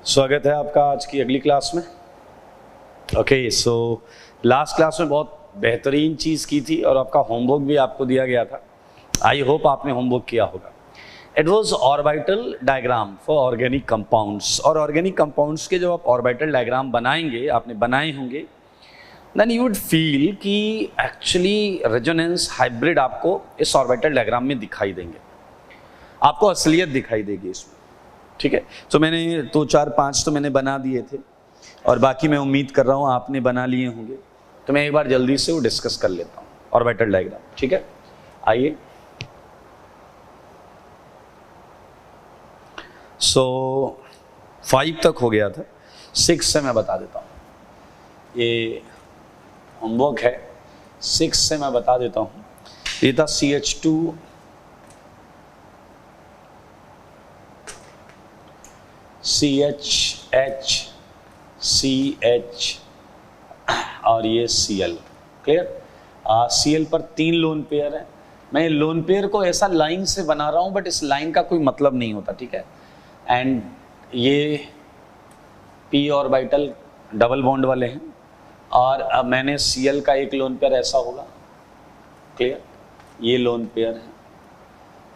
स्वागत है आपका आज की अगली क्लास में। ओके, सो लास्ट क्लास में बहुत बेहतरीन चीज़ की थी और आपका होमवर्क भी आपको दिया गया था। आई होप आपने होमवर्क किया होगा। It was orbital diagram for organic compounds. और ऑर्गेनिक कंपाउंड्स के जब आप ऑर्बिटल डायग्राम बनाएंगे, आपने बनाए होंगे, देन यू वुड फील कि एक्चुअली रेजोनेंस हाइब्रिड आपको इस ऑर्बिटल डायग्राम में दिखाई देंगे, आपको असलियत दिखाई देगी इसमें। ठीक है, तो मैंने 2 4 5 तो मैंने बना दिए थे और बाकी मैं उम्मीद कर रहा हूँ आपने बना लिए होंगे। तो मैं एक बार जल्दी से वो डिस्कस कर लेता हूँ ऑर्बिटल डायग्राम। ठीक है, आइए। सो 5 तक हो गया था, 6 से मैं बता देता हूँ। ये होमवर्क है, 6 से मैं बता देता हूँ। ये था CH2 CH CH और ये Cl। क्लियर? Cl पर 3 लोन पेयर है। मैं लोन पेयर को ऐसा लाइन से बना रहा हूँ, बट इस लाइन का कोई मतलब नहीं होता। ठीक है, एंड ये p ऑर्बिटल डबल बॉन्ड वाले हैं और अब मैंने Cl का एक लोन पेयर ऐसा होगा। क्लियर? ये लोन पेयर है।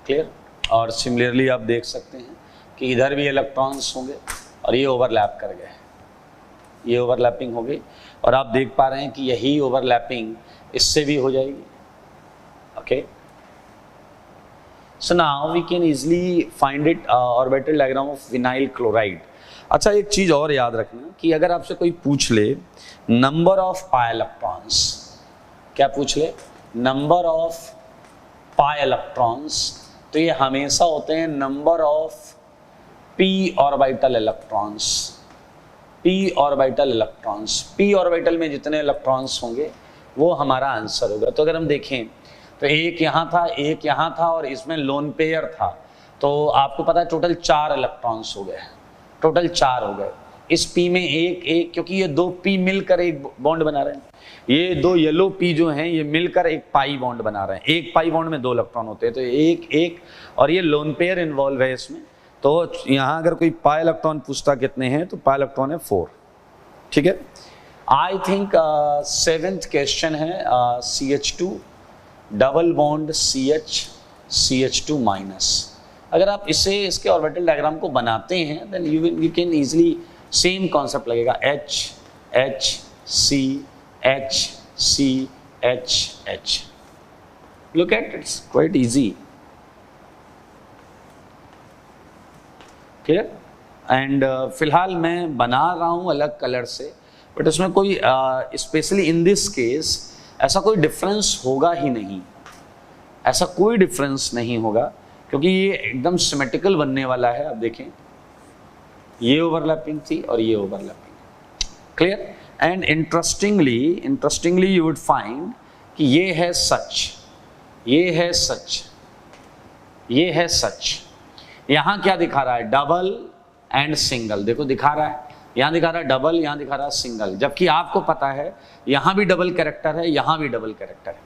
क्लियर? और सिमिलरली आप देख सकते हैं कि इधर भी इलेक्ट्रॉन्स होंगे और ये ओवरलैप कर गए, ये ओवरलैपिंग हो गई और आप देख पा रहे हैं कि यही ओवरलैपिंग इससे भी हो जाएगी। Okay, so now we can easily find it orbital diagram of vinyl chloride. अच्छा, एक चीज और याद रखना कि अगर आपसे कोई पूछ ले नंबर ऑफ पाई इलेक्ट्रॉन्स, क्या पूछ ले? नंबर ऑफ पाई इलेक्ट्रॉन्स, तो ये हमेशा होते हैं number of p orbital electrons. p orbital electrons, p orbital में जितने इलेक्ट्रॉन्स होंगे वो हमारा आंसर होगा। तो अगर हम देखें तो एक यहाँ था, एक यहाँ था और इसमें लोन पेयर था, तो आपको पता है टोटल 4 इलेक्ट्रॉन्स हो गए, टोटल 4 हो गए। इस p में एक, क्योंकि ये 2 p मिलकर एक बॉन्ड बना रहे हैं, ये 2 येलो p जो हैं ये मिलकर एक पाई बॉन्ड बना रहे हैं। एक पाई बॉन्ड में 2 इलेक्ट्रॉन होते हैं, तो एक और ये लोन पेयर इन्वॉल्व है इसमें। तो यहाँ अगर कोई पाई इलेक्ट्रॉन पूछता कितने हैं, तो पाई इलेक्ट्रॉन है 4। ठीक है, आई थिंक 7th क्वेश्चन है CH2 double bond CH2 minus. अगर आप इसके ऑर्बिटल डायग्राम को बनाते हैं then you can easily same concept लगेगा, H C H C H H। Look at, it's quite easy. Clear? And फिलहाल मैं बना रहा हूँ अलग कलर से, बट उसमें कोई स्पेशली इन दिस केस ऐसा कोई डिफरेंस होगा ही नहीं, ऐसा कोई डिफरेंस नहीं होगा क्योंकि ये एकदम सिमेट्रिकल बनने वाला है। आप देखें, ये ओवरलैपिंग थी और ये overlapping. Clear? And interestingly you would find कि ये है सच, ये है सच, ये है सच। यहाँ क्या दिखा रहा है? Double and single. देखो दिखा रहा है, यहाँ दिखा रहा है डबल, यहाँ दिखा रहा है सिंगल, जबकि आपको पता है यहाँ भी डबल कैरेक्टर है, यहाँ भी डबल कैरेक्टर है।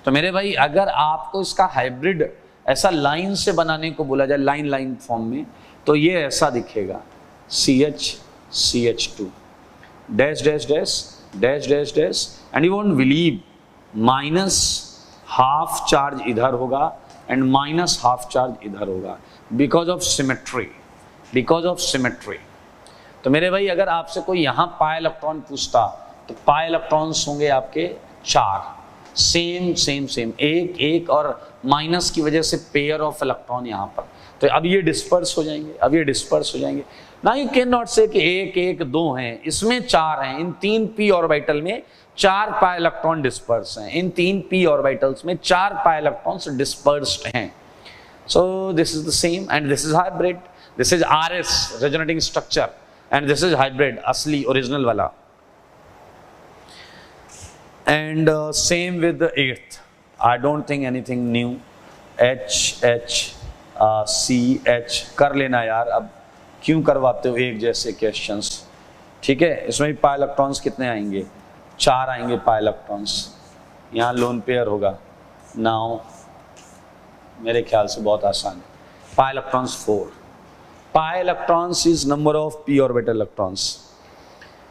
तो मेरे भाई, अगर आपको इसका हाइब्रिड ऐसा लाइन से बनाने को बोला जाए, लाइन फॉर्म में, तो ये ऐसा दिखेगा, CH2 dash dash dash dash dash dash, and you won't believe minus half charge इधर होगा एंड माइनस हाफ चार्ज इधर होगा, बिकॉज ऑफ सिमेट्री। तो मेरे भाई, अगर आपसे कोई यहाँ पाई इलेक्ट्रॉन पूछता तो पाई इलेक्ट्रॉन्स होंगे आपके 4, सेम एक और माइनस की वजह से पेयर ऑफ इलेक्ट्रॉन यहाँ पर। तो अब ये डिस्पर्स हो जाएंगे, ना यू कैन नॉट से कि एक 2 हैं, इसमें 4 हैं। इन 3 p ऑर्बिटल में 4 पाई इलेक्ट्रॉन डिस्पर्स हैं, इन 3 p ऑर्बिटल्स में 4 पाई इलेक्ट्रॉन्स डिस्पर्स्ड हैं। So this is the same and this is hybrid. This is RS resonating structure and this is hybrid, असली original वाला। And same with the 8th. I don't think anything new. H C H कर लेना यार, अब क्यों करवाते हो एक जैसे क्वेश्चंस? ठीक है, इसमें भी पाई इलेक्ट्रॉन्स कितने आएंगे? 4 आएंगे पाई इलेक्ट्रॉन्स। यहाँ लोन पेयर होगा। नाउ मेरे ख्याल से बहुत आसान है, pi electrons 4, pi electrons is number of P orbital electrons.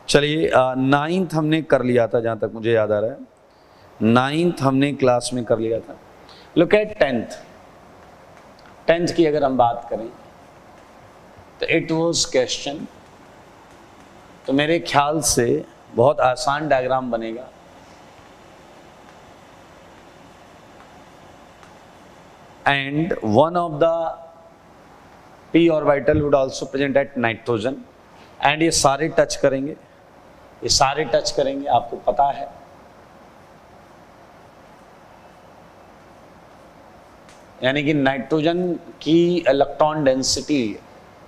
चलिए 9th हमने कर लिया था, जहां तक मुझे याद आ रहा है 9th हमने क्लास में कर लिया था। लुक एट 10th की अगर हम बात करें तो इट वाज क्वेश्चन, तो मेरे ख्याल से बहुत आसान डायग्राम बनेगा। And one of the p orbital would also present at nitrogen, and ये सारे टच करेंगे, ये सारे टच करेंगे, आपको पता है। यानी कि नाइट्रोजन की इलेक्ट्रॉन डेंसिटी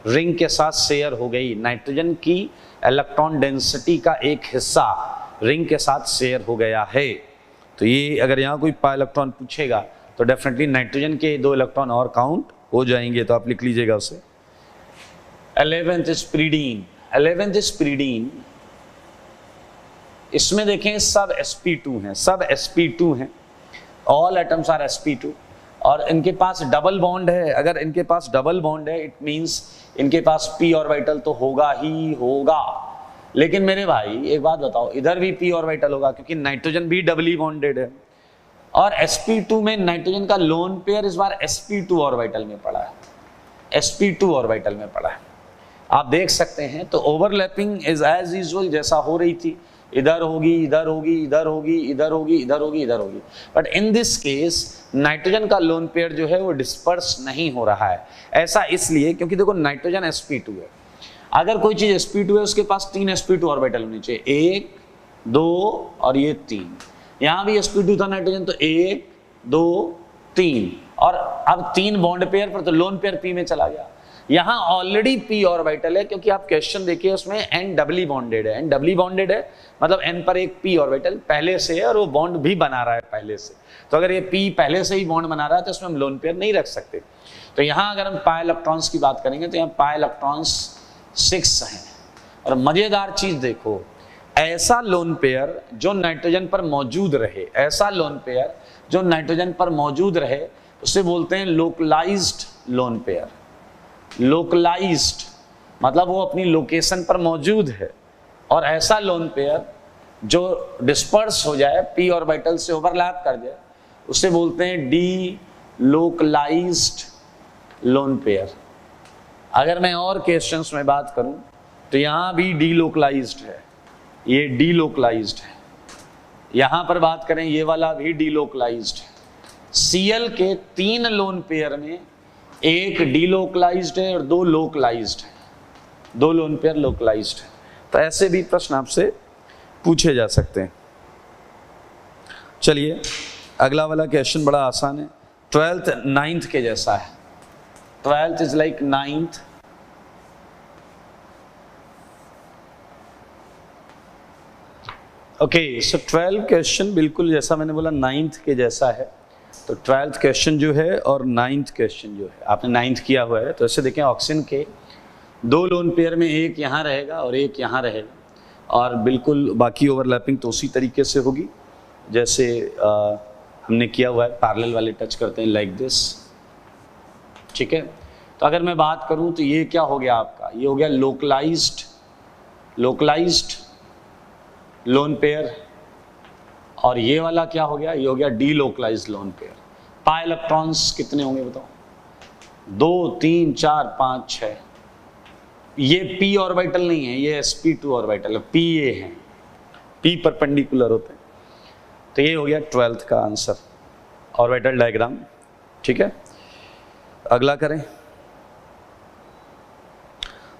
रिंग के साथ शेयर हो गई, नाइट्रोजन की इलेक्ट्रॉन डेंसिटी का एक हिस्सा रिंग के साथ शेयर हो गया है। तो ये अगर यहाँ कोई पाई इलेक्ट्रॉन पूछेगा तो डेफिनेटली नाइट्रोजन के 2 इलेक्ट्रॉन और काउंट हो जाएंगे, तो आप लिख लीजिएगा उसे। 11th is प्रीडीन। 11th is प्रीडीन। इसमें देखें सब sp2 हैं, सब sp2 हैं, ऑल एटम्स आर sp2, और इनके पास डबल बॉन्ड है। अगर इनके पास डबल बॉन्ड है इट मींस इनके पास p ऑर्बिटल तो होगा ही होगा। लेकिन मेरे भाई एक बात बताओ, इधर भी p ऑर्बिटल होगा क्योंकि नाइट्रोजन भी डबली बॉन्डेड है, और sp2 में नाइट्रोजन का लोन पेयर इस बार sp2 ऑर्बिटल में पड़ा है, sp2 ऑर्बिटल में पड़ा है, आप देख सकते हैं। तो ओवरलैपिंग इज एज यूजुअल जैसा हो रही थी, इधर होगी, इधर होगी, इधर होगी, इधर होगी, इधर होगी, इधर होगी, but in this case nitrogen का लोन पेयर जो है वो डिस्पर्स नहीं हो रहा है। ऐसा इसलिए क्योंकि देखो नाइट्रोजन sp2 है, अगर कोई चीज sp2 है उसके पास 3 sp2 ऑर्बिटल होने चाहिए, 1 2 और ये 3। यहां भी sp2 था नाइट्रोजन, तो 1 2 3, और अब 3 बॉन्ड पेयर पर, तो लोन पेयर p में चला गया। यहां ऑलरेडी p ऑर्बिटल है क्योंकि आप क्वेश्चन देखिए उसमें n डबली बॉन्डेड है, n डबली बॉन्डेड है मतलब n पर एक p ऑर्बिटल पहले से है और वो बॉन्ड भी बना रहा है पहले से। तो अगर ये p पहले से ही बॉन्ड बना रहा है तो इसमें हम लोन पेयर नहीं रख सकते। तो यहां अगर हम पाई इलेक्ट्रॉन्स की बात करेंगे तो यहाँ पाई इलेक्ट्रॉन्स 6 हैं। और मजेदार चीज देखो, ऐसा लोन पेयर जो नाइट्रोजन पर मौजूद रहे, ऐसा लोन पेयर जो नाइट्रोजन पर मौजूद रहे, उसे बोलते हैं लोकलाइज्ड लोन पेयर। लोकलाइज्ड मतलब वो अपनी लोकेशन पर मौजूद है, और ऐसा लोन पेयर जो डिस्पर्स हो जाए, p ऑर्बिटल से ओवरलैप कर जाए, उसे बोलते हैं डी लोकलाइज्ड लोन पेयर। अगर मैं और क्वेश्चंस में बात करूं तो यहां भी डी लोकलाइज्ड है, ये डी लोकलाइज्ड है। यहां पर बात करें ये वाला भी डी लोकलाइज्ड है। Cl के 3 लोन पेयर में एक डीलोकलाइज्ड है और 2 लोकलाइज्ड है, 2 लोन पेयर लोकलाइज्ड है। तो ऐसे भी प्रश्न आपसे पूछे जा सकते हैं। चलिए अगला वाला क्वेश्चन बड़ा आसान है, 12th 9th के जैसा है। 12th is like 9th, okay. So 12 question बिल्कुल जैसा मैंने बोला 9th के जैसा है। तो 12th क्वेश्चन जो है और 9th क्वेश्चन जो है, आपने 9th किया हुआ है, तो ऐसे देखें ऑक्सीजन के 2 लोन पेयर में एक यहाँ रहेगा और एक यहाँ रहेगा, और बिल्कुल बाकी ओवरलैपिंग तो उसी तरीके से होगी जैसे हमने किया हुआ है, पैरेलल वाले टच करते हैं लाइक दिस, ठीक है। तो अगर मैं बात करूं तो ये क्या हो गया आपका, ये हो गया लोकलाइज्ड लोन पेयर, और ये वाला क्या हो गया, ये हो गया delocalised lone pair. Pi electrons कितने होंगे बताओ, 2 3 4 5 6। ये p ऑर्बिटल नहीं है, ये sp2 ऑर्बिटल है, p ये है, p परपेंडिकुलर होते हैं। तो ये हो गया 12th का आंसर, ऑर्बिटल डायग्राम, ठीक है। अगला करें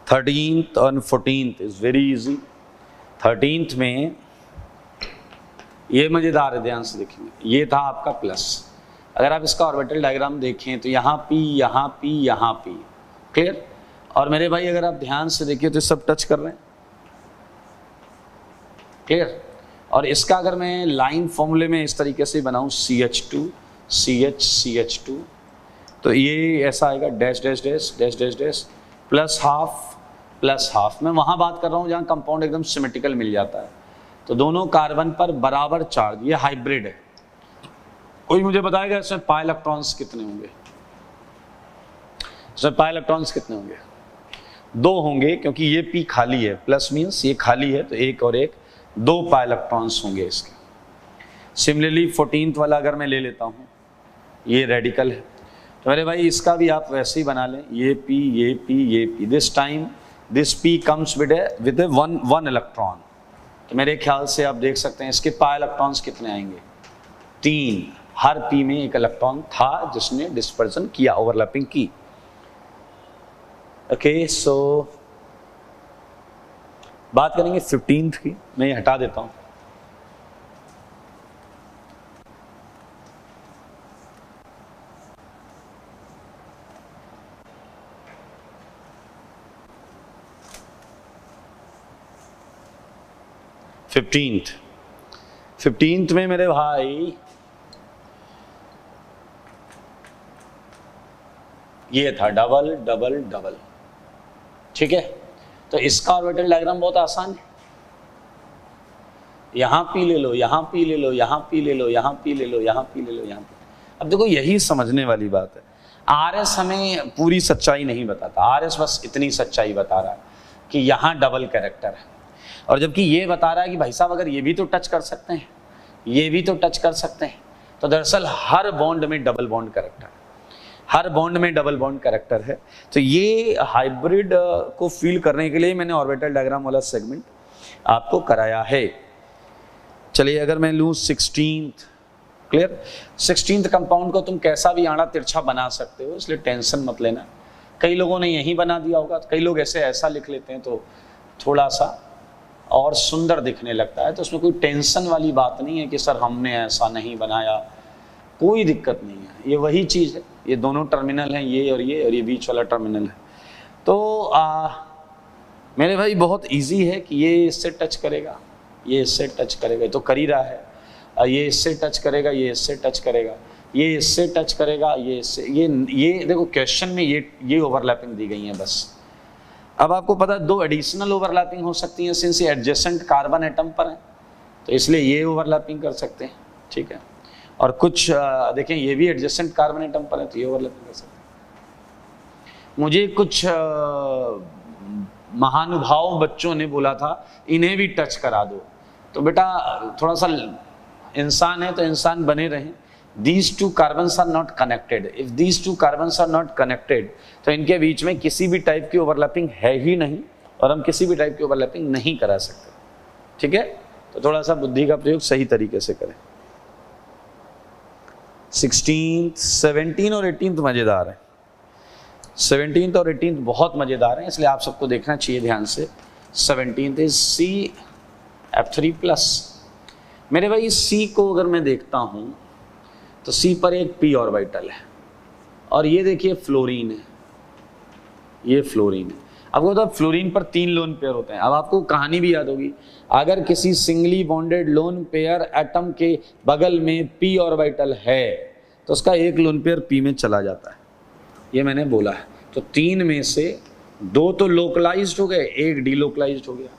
13th और 14th is very easy. 13th में ये मजेदार है, ध्यान से देखेंगे, ये था आपका प्लस। अगर आप इसका ऑर्बिटल डायग्राम देखें तो यहाँ p, यहाँ p, यहाँ p, क्लियर। और मेरे भाई अगर आप ध्यान से देखिए तो सब टच कर रहे हैं, क्लियर। और इसका अगर मैं लाइन फॉर्मूले में इस तरीके से बनाऊं CH2 CH CH2, तो ये ऐसा आएगा dash dash dash dash dash dash plus half. मैं वहां बात कर रहा हूं जहां कंपाउंड एकदम सिमेट्रिकल मिल जाता है, तो दोनों कार्बन पर बराबर चार्ज, ये हाइब्रिड है। कोई मुझे बताएगा इसमें पाई इलेक्ट्रॉन्स कितने होंगे, इसमें पाई इलेक्ट्रॉन्स कितने होंगे? दो होंगे क्योंकि ये p खाली है, प्लस मीन्स ये खाली है, तो एक और एक, दो पाई इलेक्ट्रॉन्स होंगे इसके। सिमिलरली 14th वाला अगर मैं ले लेता हूँ, ये रेडिकल है, तो मेरे भाई इसका भी आप वैसे ही बना लें, ये p, ये p, ये p, this time this p comes with A one electron. तो मेरे ख्याल से आप देख सकते हैं इसके पाई इलेक्ट्रॉन्स कितने आएंगे, 3, हर p में एक इलेक्ट्रॉन था जिसने डिस्पर्जन किया, ओवरलैपिंग की। ओके, सो बात करेंगे 15th की, मैं ये हटा देता हूं। फिफ्टींथ में मेरे भाई ये था डबल डबल डबल, ठीक है। तो इसका ऑर्बिटल डायग्राम बहुत आसान है, यहां पी ले लो, यहां पी ले लो, यहां पी ले लो, यहां पी ले लो, यहां पी ले लो, यहां पी। अब देखो यही समझने वाली बात है, आरएस हमें पूरी सच्चाई नहीं बताता, आरएस बस इतनी सच्चाई बता रहा है कि यहां डबल कैरेक्टर है, और जबकि ये बता रहा है कि भाई साहब अगर ये भी तो टच कर सकते हैं, ये भी तो टच कर सकते हैं, तो दरअसल हर बॉन्ड में डबल बॉन्ड कैरेक्टर है, हर बॉन्ड में डबल बॉन्ड कैरेक्टर है। तो ये हाइब्रिड को फील करने के लिए मैंने ऑर्बिटल डायग्राम वाला सेगमेंट आपको कराया है। चलिए अगर मैं लूँ 16th, क्लियर, 16th कंपाउंड को तुम कैसा भी आड़ा तिरछा बना सकते हो, इसलिए टेंशन मत लेना। कई लोगों ने यही बना दिया होगा, कई लोग ऐसा लिख लेते हैं तो थोड़ा सा और सुंदर दिखने लगता है, तो उसमें कोई टेंशन वाली बात नहीं है कि सर हमने ऐसा नहीं बनाया, कोई दिक्कत नहीं है, ये वही चीज़ है, ये दोनों टर्मिनल हैं, ये और ये बीच वाला टर्मिनल है। तो मेरे भाई बहुत इजी है कि ये इससे टच करेगा, ये इससे टच करेगा, तो कर ही रहा है, ये इससे टच करेगा, ये इससे टच करेगा, ये इससे टच करेगा, ये इससे, ये देखो क्वेश्चन में ये ओवरलैपिंग दी गई है बस। अब आपको पता है 2 एडिशनल ओवरलैपिंग हो सकती हैं, सिंस ये एडजेसेंट कार्बन एटम पर है तो इसलिए ये ओवरलैपिंग कर सकते हैं, ठीक है। और कुछ देखें ये भी एडजेसेंट कार्बन एटम पर है तो ये ओवरलैपिंग कर सकते हैं। मुझे कुछ महानुभाव बच्चों ने बोला था इन्हें भी टच करा दो, तो बेटा थोड़ा सा इंसान है तो इंसान बने रहें। These two carbons are not connected. If these two carbons are not connected, तो इनके बीच में किसी भी टाइप की ओवरलैपिंग है ही नहीं, और हम किसी भी टाइप की ओवरलैपिंग नहीं करा सकते, ठीक है। तो थोड़ा सा बुद्धि का प्रयोग सही तरीके से करें। 16th, 17 और 18 मजेदार है, 17 और 18 बहुत मजेदार हैं, इसलिए आप सबको देखना चाहिए ध्यान से। 17 इज CF3+। मेरे भाई C को अगर मैं देखता हूं तो C पर एक p ऑर्बिटल है, और ये देखिए फ्लोरीन है, ये फ्लोरीन है। आपको पता है फ्लोरीन पर 3 लोन पेयर होते हैं। अब आपको कहानी भी याद होगी, अगर किसी singly bonded lone pair atom के बगल में p ऑर्बिटल है तो उसका एक लोन पेयर p में चला जाता है, ये मैंने बोला है। तो 3 में से 2 तो लोकलाइज्ड हो गए, 1 डीलोकलाइज्ड हो गया,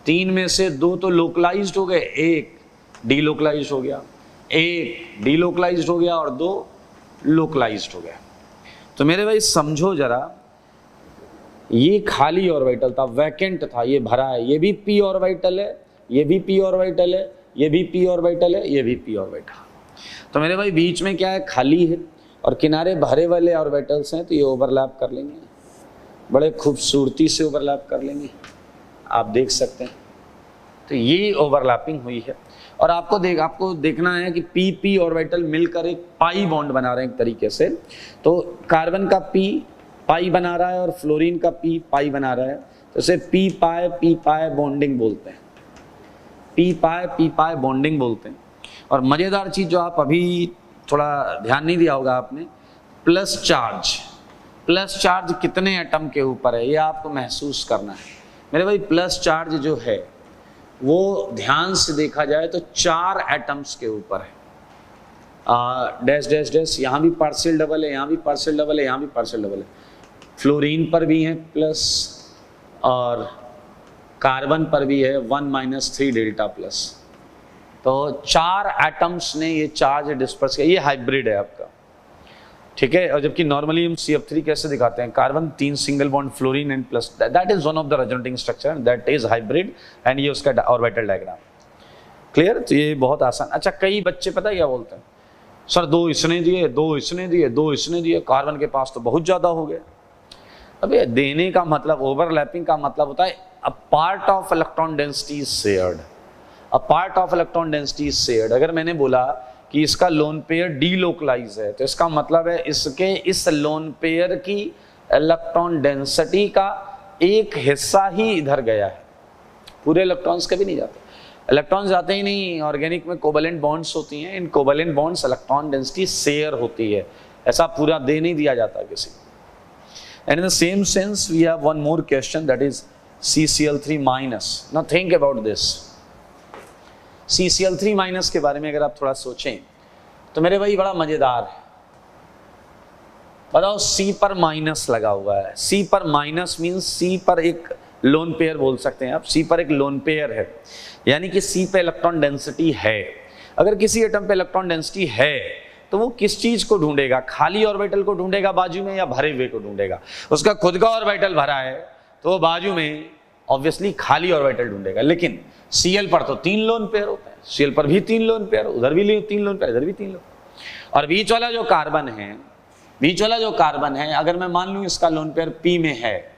3 में से 2 तो लोकलाइज्ड हो गए, 1 डीलोकलाइज्ड हो गया, 1 डीलोकलाइज्ड हो गया और 2 लोकलाइज्ड हो गया। तो मेरे भाई समझो जरा, ये खाली ऑर्बिटल था, वैकेंट था, ये भरा है, ये भी p ऑर्बिटल है, ये भी p ऑर्बिटल है, ये भी p ऑर्बिटल है, ये भी p ऑर्बिटल। तो मेरे भाई बीच में क्या है, खाली है, और किनारे भरे वाले ऑर्बिटल्स हैं, तो ये ओवरलैप कर लेंगे, बड़े खूबसूरती से ओवरलैप कर लेंगे, आप देख सकते हैं। तो ये ओवरलैपिंग हुई है, और आपको देखना है कि p p ऑर्बिटल मिलकर एक पाई बॉन्ड बना रहे हैं एक तरीके से। तो कार्बन का p पाई बना रहा है और फ्लोरीन का p पाई बना रहा है, तो इसे p पाई बॉन्डिंग बोलते हैं, p पाई बॉन्डिंग बोलते हैं। और मजेदार चीज जो आप अभी थोड़ा ध्यान नहीं दिया होगा आपने, प्लस चार्ज कितने एटम के ऊपर है ये आपको महसूस करना है। मेरे भाई प्लस चार्ज जो है वो ध्यान से देखा जाए तो 4 एटम्स के ऊपर है, डैश डैश डैश, यहाँ भी पार्शियल डबल है, यहाँ भी पार्शियल डबल है, यहाँ भी पार्शियल डबल है। फ्लोरीन पर भी है प्लस, और कार्बन पर भी है 1 - 3 डेल्टा प्लस। तो 4 एटम्स ने ये चार्ज डिस्पर्स किया, ये हाइब्रिड है आपका। ठीक है। और जबकि नॉर्मली हम CF3 कैसे दिखाते हैं, carbon 3 single bond fluorine and plus, that is one of the resonating structure, that is hybrid and ये उसका ऑर्बिटल डायग्राम। क्लियर? तो ये बहुत आसान। अच्छा, कई बच्चे पता है क्या बोलते हैं, सर 2 इसने दिए, 2 इसने दिए, 2 इसने दिए, कार्बन के पास तो बहुत ज्यादा हो गया। अबे देने का मतलब, ओवरलैपिंग का मतलब होता है a part of electron density is shared, a part of electron density is shared. अगर मैंने बोला कि इसका लोन पेयर डीलोकलाइज है, तो इसका मतलब है इसके इस लोन पेयर की इलेक्ट्रॉन डेंसिटी का एक हिस्सा ही इधर गया है, पूरे इलेक्ट्रॉन्स कभी नहीं जाते। इलेक्ट्रॉन्स जाते ही नहीं, ऑर्गेनिक में कोवेलेंट बॉन्ड्स होती हैं, इन covalent bonds electron density share होती है, ऐसा पूरा दे नहीं दिया जाता किसी को। And in the same sense, we have one more question, that is CCl3 minus. Now think about this. CCl3 minus के बारे में अगर आप थोड़ा सोचें तो मेरे भाई बड़ा मजेदार है। बताओ, C पर माइनस लगा हुआ है। C पर माइनस मीन्स C पर एक लोन पेयर बोल सकते हैं आप, C पर एक लोन पेयर है, यानी कि C पे इलेक्ट्रॉन डेंसिटी है। अगर किसी एटम पे इलेक्ट्रॉन डेंसिटी है तो वो किस चीज को ढूंढेगा, खाली ऑर्बिटल को ढूंढेगा बाजू में, या भरे हुए को ढूंढेगा? उसका खुद का ऑर्बिटल भरा है तो वो बाजू में ऑब्वियसली खाली ऑर्बिटल ढूंढेगा। लेकिन Cl पर तो 3 लोन पेयर होते हैं, Cl पर भी 3 लोन पेयर, उधर भी 3 लोन पेयर, इधर भी 3 लोन। और बीच वाला जो कार्बन है, बीच वाला जो कार्बन है, अगर मैं मान लूं इसका लोन पेयर P में है,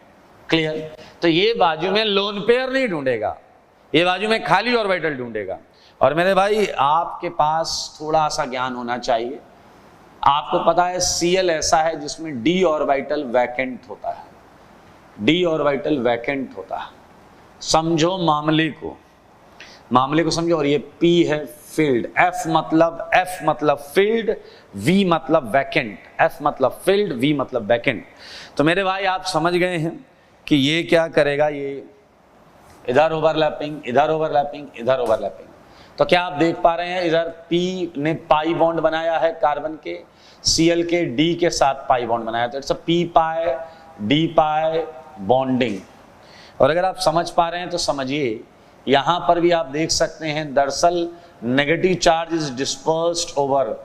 क्लियर, तो ये बाजू में लोन पेयर नहीं ढूंढेगा, ये बाजू में खाली ऑर्बिटल ढूंढेगा। और मेरे भाई आपके पास थोड़ा सा ज्ञान होना चाहिए, आपको पता है Cl ऐसा है जिसमें d ऑर्बिटल वैकेंट होता है, d ऑर्बिटल वैकेंट होता है। समझो मामले को समझो। और ये P है फील्ड, F मतलब फील्ड, V मतलब वैकेंट, F मतलब फील्ड, V मतलब वैकेंट। तो मेरे भाई आप समझ गए हैं कि ये क्या करेगा, ये इधर ओवरलैपिंग, इधर ओवरलैपिंग, इधर ओवरलैपिंग। तो क्या आप देख पा रहे हैं, इधर P ने पाई बॉन्ड बनाया है कार्बन के, Cl के D के साथ पाई बॉन्ड बनाया, तो it's a P pi D pi bonding. और अगर आप समझ पा रहे हैं तो समझिए, यहां पर भी आप देख सकते हैं, दरअसल negative charge is dispersed over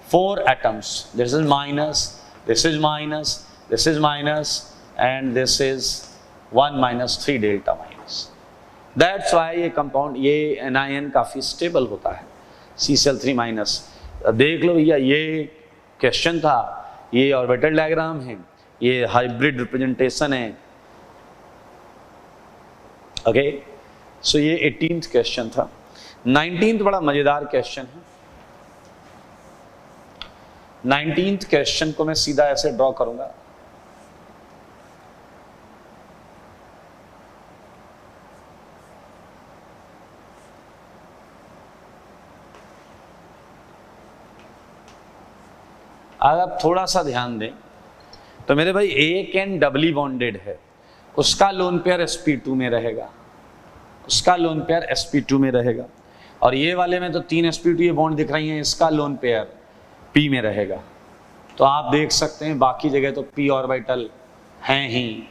4 atoms, this is minus, this is minus, this is minus and this is 1 - 3 delta minus. That's why ये कंपाउंड, ये एनायन काफी स्टेबल होता है, CCl3 माइनस। देख लो भैया, ये क्वेश्चन था, ये ऑर्बिटल डायग्राम है, ये हाइब्रिड रिप्रेजेंटेशन है। ओके, सो ये 18th क्वेश्चन था। 19th बड़ा मजेदार क्वेश्चन है। 19th क्वेश्चन को मैं सीधा ऐसे ड्रॉ करूंगा, अगर आप थोड़ा सा ध्यान दें तो मेरे भाई एक एंड डबली बॉन्डेड है, उसका लोन पेयर sp2 में रहेगा, उसका लोन पेयर sp2 में रहेगा। और ये वाले में तो 3 sp2 ये बॉन्ड दिख रही हैं, इसका लोन पेयर p में रहेगा। तो आप देख सकते हैं बाकी जगह तो p ऑर्बिटल हैं ही।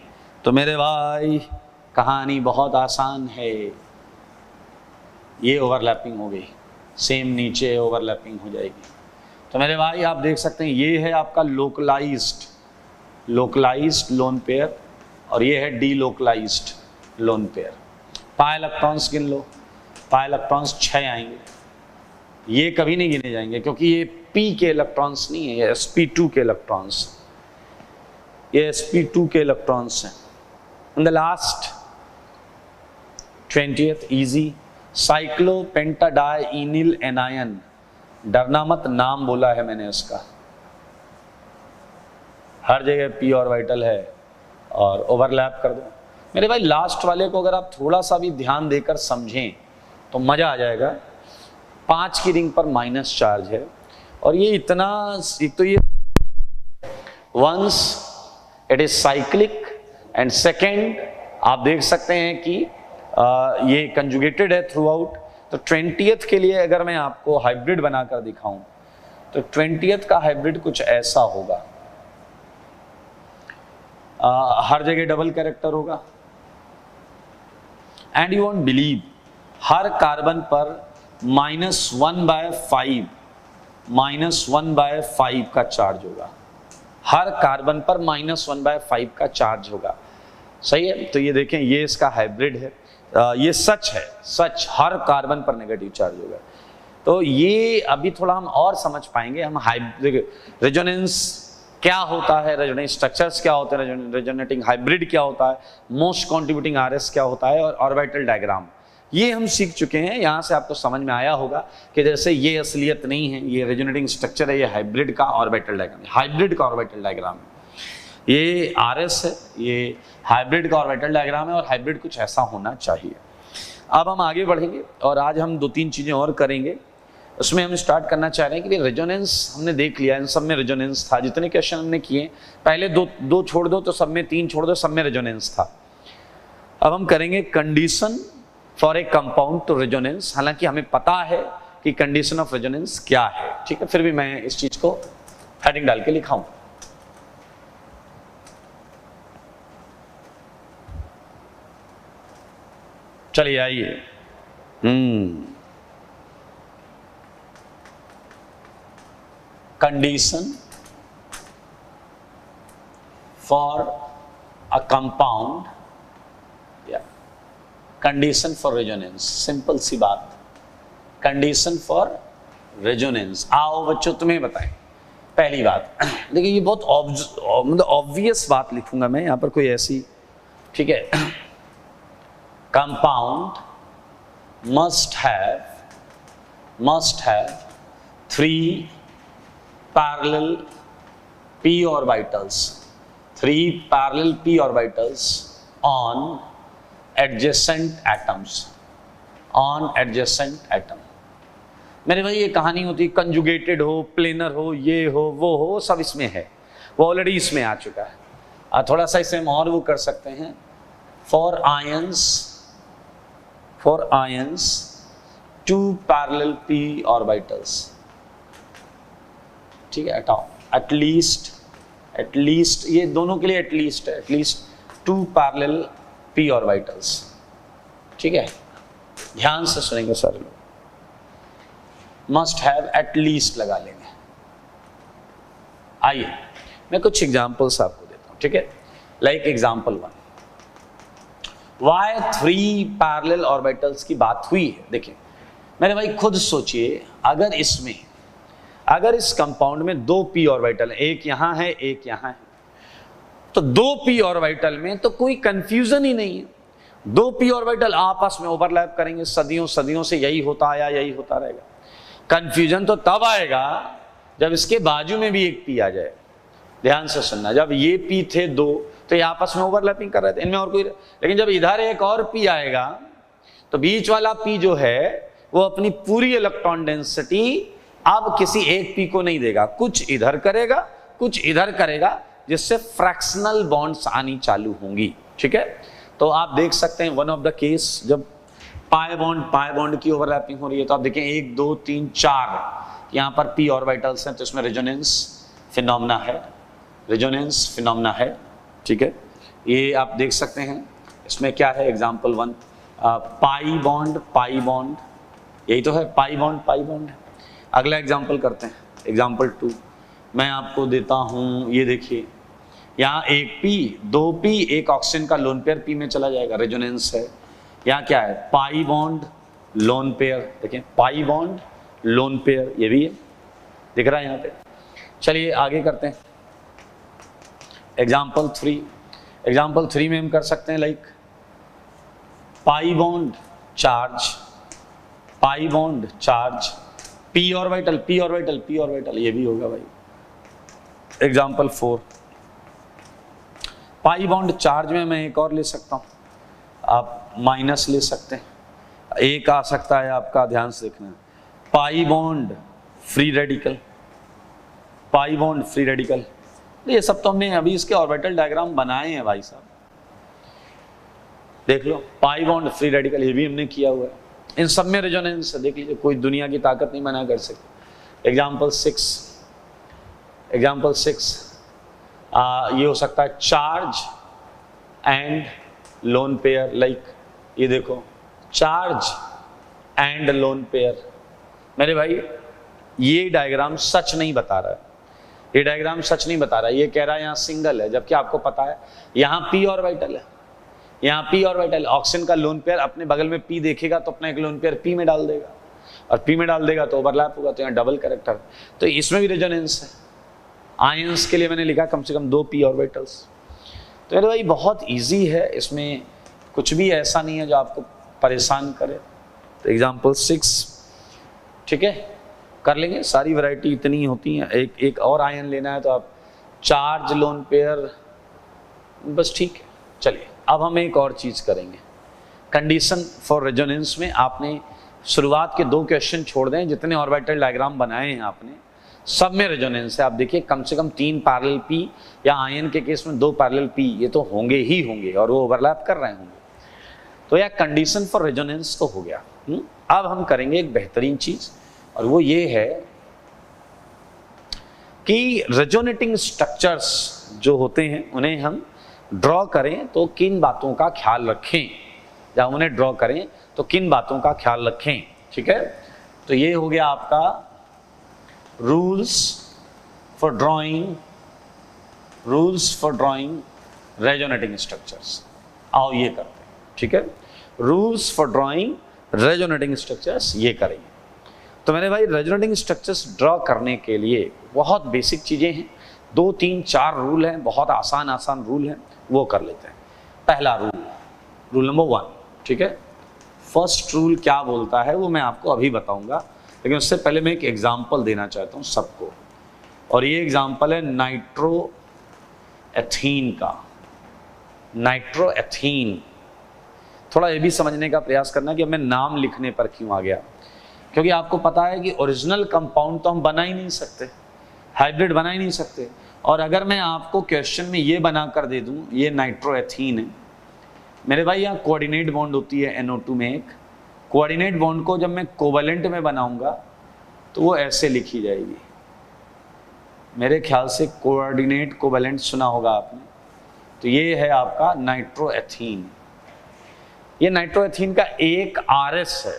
तो मेरे भाई कहानी बहुत आसान है, ये ओवरलैपिंग हो गई, सेम नीचे ओवरलैपिंग हो जाएगी। तो मेरे भाई आप देख सकते हैं, ये है आपका लोकलाइज्ड लोन पेयर, और ये है delocalised lone pair. Pi electrons गिन लो, पाई इलेक्ट्रॉन्स 6 आएंगे, ये कभी नहीं गिने जाएंगे क्योंकि ये P के इलेक्ट्रॉन्स नहीं है, ये sp2 के इलेक्ट्रॉन्स, ये sp2 के इलेक्ट्रॉन्स हैं। In the last 20th easy, cyclopentadienyl anion, डरना मत, नाम बोला है मैंने इसका, हर जगह p ऑर्बिटल है और ओवरलैप कर दो। मेरे भाई लास्ट वाले को अगर आप थोड़ा सा भी ध्यान देकर समझें तो मजा आ जाएगा। 5 की रिंग पर माइनस चार्ज है, और ये इतना, एक तो ये once it is cyclic, and second आप देख सकते हैं कि ये कंजुगेटेड है थ्रू आउट। तो 20th के लिए अगर मैं आपको हाइब्रिड बनाकर दिखाऊं तो 20th का हाइब्रिड कुछ ऐसा होगा, हर जगह डबल कैरेक्टर होगा, and you won't believe, her carbon पर -1/5 का चार्ज होगा। हर कार्बन पर -1/5 का चार्ज होगा। सही है, तो ये देखें, ये इसका हाइब्रिड है, ये सच है, सच हर कार्बन पर नेगेटिव चार्ज होगा। तो ये अभी थोड़ा हम और समझ पाएंगे। हम रेजोनेंस क्या होता है, रेजोनेंस स्ट्रक्चर्स क्या होते हैं, रेजोनेटिंग हाइब्रिड क्या होता है, मोस्ट कॉन्ट्रीब्यूटिंग आरएस क्या होता है, और ऑर्बिटल डायग्राम ये हम सीख चुके हैं। यहाँ से आपको समझ में आया होगा कि जैसे ये असलियत नहीं है, ये रेजोनेटिंग स्ट्रक्चर है, ये हाइब्रिड का ऑर्बिटल डायग्राम, हाइब्रिड का ऑर्बिटल डायग्राम है, ये आरएस है, ये हाइब्रिड का ऑर्बिटल डायग्राम है, और हाइब्रिड कुछ ऐसा होना चाहिए। अब हम आगे बढ़ेंगे और आज हम 2-3 चीजें और करेंगे। उसमें हम स्टार्ट करना चाह रहे हैं कि रेजोनेंस हमने देख लिया, इन सब में रेजोनेंस था, जितने क्वेश्चन हमने किए पहले दो छोड़ दो तो सब में, 3 छोड़ दो सब में रेजोनेंस था। अब हम करेंगे condition for a compound to resonance. हालांकि हमें पता है कि कंडीशन ऑफ रेजोनेंस क्या है, ठीक है, फिर भी मैं इस चीज को हेडिंग डाल के लिखाऊं। चलिए आइए, condition for a compound, condition for resonance, simple सी बात, कंडीशन फॉर रेजोनेंस। आओ बच्चों तुम्हें बताएं। पहली बात देखिए, ये बहुत मतलब ऑब्वियस बात लिखूंगा मैं यहां पर, कोई ऐसी, ठीक है, compound must have 3 parallel p orbitals, 3 parallel p orbitals on adjacent atoms, on adjacent atom। मेरे भाई ये कहानी होती, कंजुगेटेड हो, प्लेनर हो, ये हो, वो हो, सब इसमें है, वो ऑलरेडी इसमें आ चुका है। थोड़ा सा इसे हम और वो कर सकते हैं, for ions 2 parallel p orbitals, ठीक है, हटाओ, एटलीस्ट ये दोनों के लिए एटलीस्ट है, एटलीस्ट 2 parallel p orbitals, ठीक है, ध्यान से सुनेंगे सारे लोग, मस्ट हैव एटलीस्ट लगा लेंगे। आइए मैं कुछ एग्जांपल्स आपको देता हूं, ठीक है, like example 1, Y 3 parallel orbitals की बात हुई है। देखिए मेरे भाई खुद सोचिए, अगर इस कंपाउंड में 2 p ऑर्बिटल, एक यहां है एक यहां है, तो 2 p ऑर्बिटल में तो कोई कंफ्यूजन ही नहीं है, 2 p ऑर्बिटल आपस में ओवरलैप करेंगे, सदियों से यही होता आया, यही होता रहेगा। कंफ्यूजन तो तब आएगा जब इसके बाजू में भी एक p आ जाए। ध्यान से सुनना, जब ये p थे 2 तो ये आपस में ओवरलैपिंग कर रहे थे, इनमें और कोई, लेकिन जब इधर एक और p आएगा तो बीच वाला p जो है वो अपनी पूरी इलेक्ट्रॉन डेंसिटी अब किसी एक p को नहीं देगा, कुछ इधर करेगा कुछ इधर करेगा, जिससे फ्रैक्शनल बॉन्ड्स आनी चालू होंगी, ठीक है। तो आप देख सकते हैं वन ऑफ द केस, जब पाई बॉन्ड की ओवरलैपिंग हो रही है, तो आप देखें 1 2 3 4 यहाँ पर p ऑर्बिटल्स हैं, तो इसमें रेजोनेंस फिनोमेना है, ठीक है। ये आप देख सकते हैं, इसमें क्या है, एग्जाम्पल 1 पाई बॉन्ड, यही तो है, पाई बॉन्ड। अगला एग्जाम्पल करते हैं, एग्जाम्पल 2 मैं आपको देता हूं, ये देखिए यहाँ 1 p 2 p, एक ऑक्सीजन का लोन पेयर p में चला जाएगा, रेजोनेंस है। यहाँ क्या है, पाई बॉन्ड लोन पेयर, देखें पाई बॉन्ड लोन पेयर, ये भी है, दिख रहा है यहाँ पे। चलिए आगे करते हैं, एग्जाम्पल 3 में हम कर सकते हैं like pi bond charge, p orbital, ये भी होगा भाई। एग्जाम्पल 4 पाई बॉन्ड चार्ज में मैं एक और ले सकता हूं, आप माइनस ले सकते हैं, एक आ सकता है आपका, ध्यान से देखना, पाई बॉन्ड फ्री रेडिकल, ये सब तो हमने अभी इसके ऑर्बिटल डायग्राम बनाए हैं भाई साहब, देख लो, पाई बॉन्ड फ्री रेडिकल, ये भी हमने किया हुआ है। इन सब में रेजोनेंस देख लीजिए, कोई दुनिया की ताकत नहीं मना कर सकती। एग्जाम्पल 6 ये हो सकता है charge and lone pair, like ये देखो चार्ज एंड लोन पेयर। मेरे भाई ये डायग्राम सच नहीं बता रहा है, ये डायग्राम सच नहीं बता रहा, ये कह रहा है यहाँ सिंगल है, जबकि आपको पता है यहाँ पी ऑर्बिटल है, यहाँ पी ऑर्बिटल। ऑक्सीजन का लोन पेयर अपने बगल में पी देखेगा तो अपना एक लोन पेयर पी में डाल देगा, और पी में डाल देगा तो ओवरलैप होगा, तो यहाँ डबल कैरेक्टर। तो इसमें भी रेजोनेंस है। आयंस के लिए मैंने लिखा कम से कम 2 पी ऑर्बिटल्स। तो मेरे भाई बहुत इजी है, इसमें कुछ भी ऐसा नहीं है जो आपको परेशान करे। तो एग्जाम्पल 6, ठीक है, कर लेंगे। सारी वैरायटी इतनी होती हैं। एक और आयन लेना है तो आप चार्ज लोन पेयर, बस ठीक है। चलिए अब हम एक और चीज़ करेंगे। कंडीशन फॉर रेजोनेंस में आपने शुरुआत के 2 क्वेश्चन छोड़ दें, जितने ऑर्बिटल डायग्राम बनाए हैं आपने सब में रेजोनेंस है। आप देखिए कम से कम 3 पैरेलल पी, या आयन के केस में 2 पैरेलल पी, ये तो होंगे ही होंगे, और वो ओवरलैप कर रहे होंगे। तो यह कंडीशन फॉर रेजोनेंस तो हो गया। अब हम करेंगे एक बेहतरीन चीज, और वो ये है कि रेजोनेटिंग स्ट्रक्चर्स जो होते हैं उन्हें हम ड्रॉ करें तो किन बातों का ख्याल रखें। जब उन्हें ड्रॉ करें तो किन बातों का ख्याल रखें, ठीक है। तो ये हो गया आपका rules for drawing resonating structures. आओ ये करते हैं, ठीक है। Rules for drawing resonating structures ये करेंगे। तो मेरे भाई रेजोनेटिंग स्ट्रक्चर्स ड्रॉ करने के लिए बहुत बेसिक चीज़ें हैं, 2, 3, 4 रूल हैं, बहुत आसान रूल हैं, वो कर लेते हैं। पहला रूल नंबर 1, ठीक है। फर्स्ट रूल क्या बोलता है वो मैं आपको अभी बताऊंगा, लेकिन उससे पहले मैं एक एग्जाम्पल देना चाहता हूँ सबको, और ये एग्जाम्पल है नाइट्रोएथीन का। नाइट्रोएथीन, थोड़ा ये भी समझने का प्रयास करना कि मैं नाम लिखने पर क्यों आ गया, क्योंकि आपको पता है कि ओरिजिनल कंपाउंड तो हम बना ही नहीं सकते, हाइब्रिड बना ही नहीं सकते। और अगर मैं आपको क्वेश्चन में ये बना कर दे दूं ये नाइट्रोएथीन है, मेरे भाई यहाँ कोऑर्डिनेट बॉन्ड होती है NO2 में एक। कोऑर्डिनेट बॉन्ड को जब मैं कोवैलेंट में बनाऊंगा तो वो ऐसे लिखी जाएगी, मेरे ख्याल से कोऑर्डिनेट कोवैलेंट सुना होगा आपने। तो ये है आपका नाइट्रोएथीन। ये नाइट्रोएथीन का एक RS है,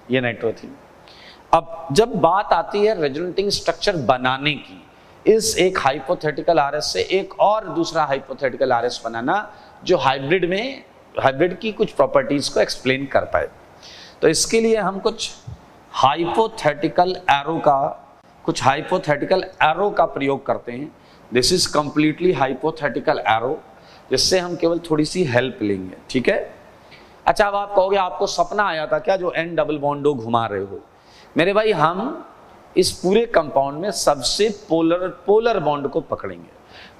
ये नाइट्रोएथीन। अब जब बात आती है रेजोनेटिंग स्ट्रक्चर बनाने की, इस एक हाइपोथेटिकल RS से एक और दूसरा हाइपोथेटिकल RS बनाना जो हाइब्रिड की कुछ प्रॉपर्टीज को एक्सप्लेन कर पाए, तो इसके लिए हम कुछ हाइपोथेटिकल एरो का प्रयोग करते हैं। This is completely hypothetical arrow, जिससे हम केवल थोड़ी सी हेल्प लेंगे, ठीक है। अच्छा, अब आप कहोगे आपको सपना आया था क्या जो N डबल बॉन्डो घुमा रहे हो। मेरे भाई हम इस पूरे कंपाउंड में सबसे पोलर बॉन्ड को पकड़ेंगे।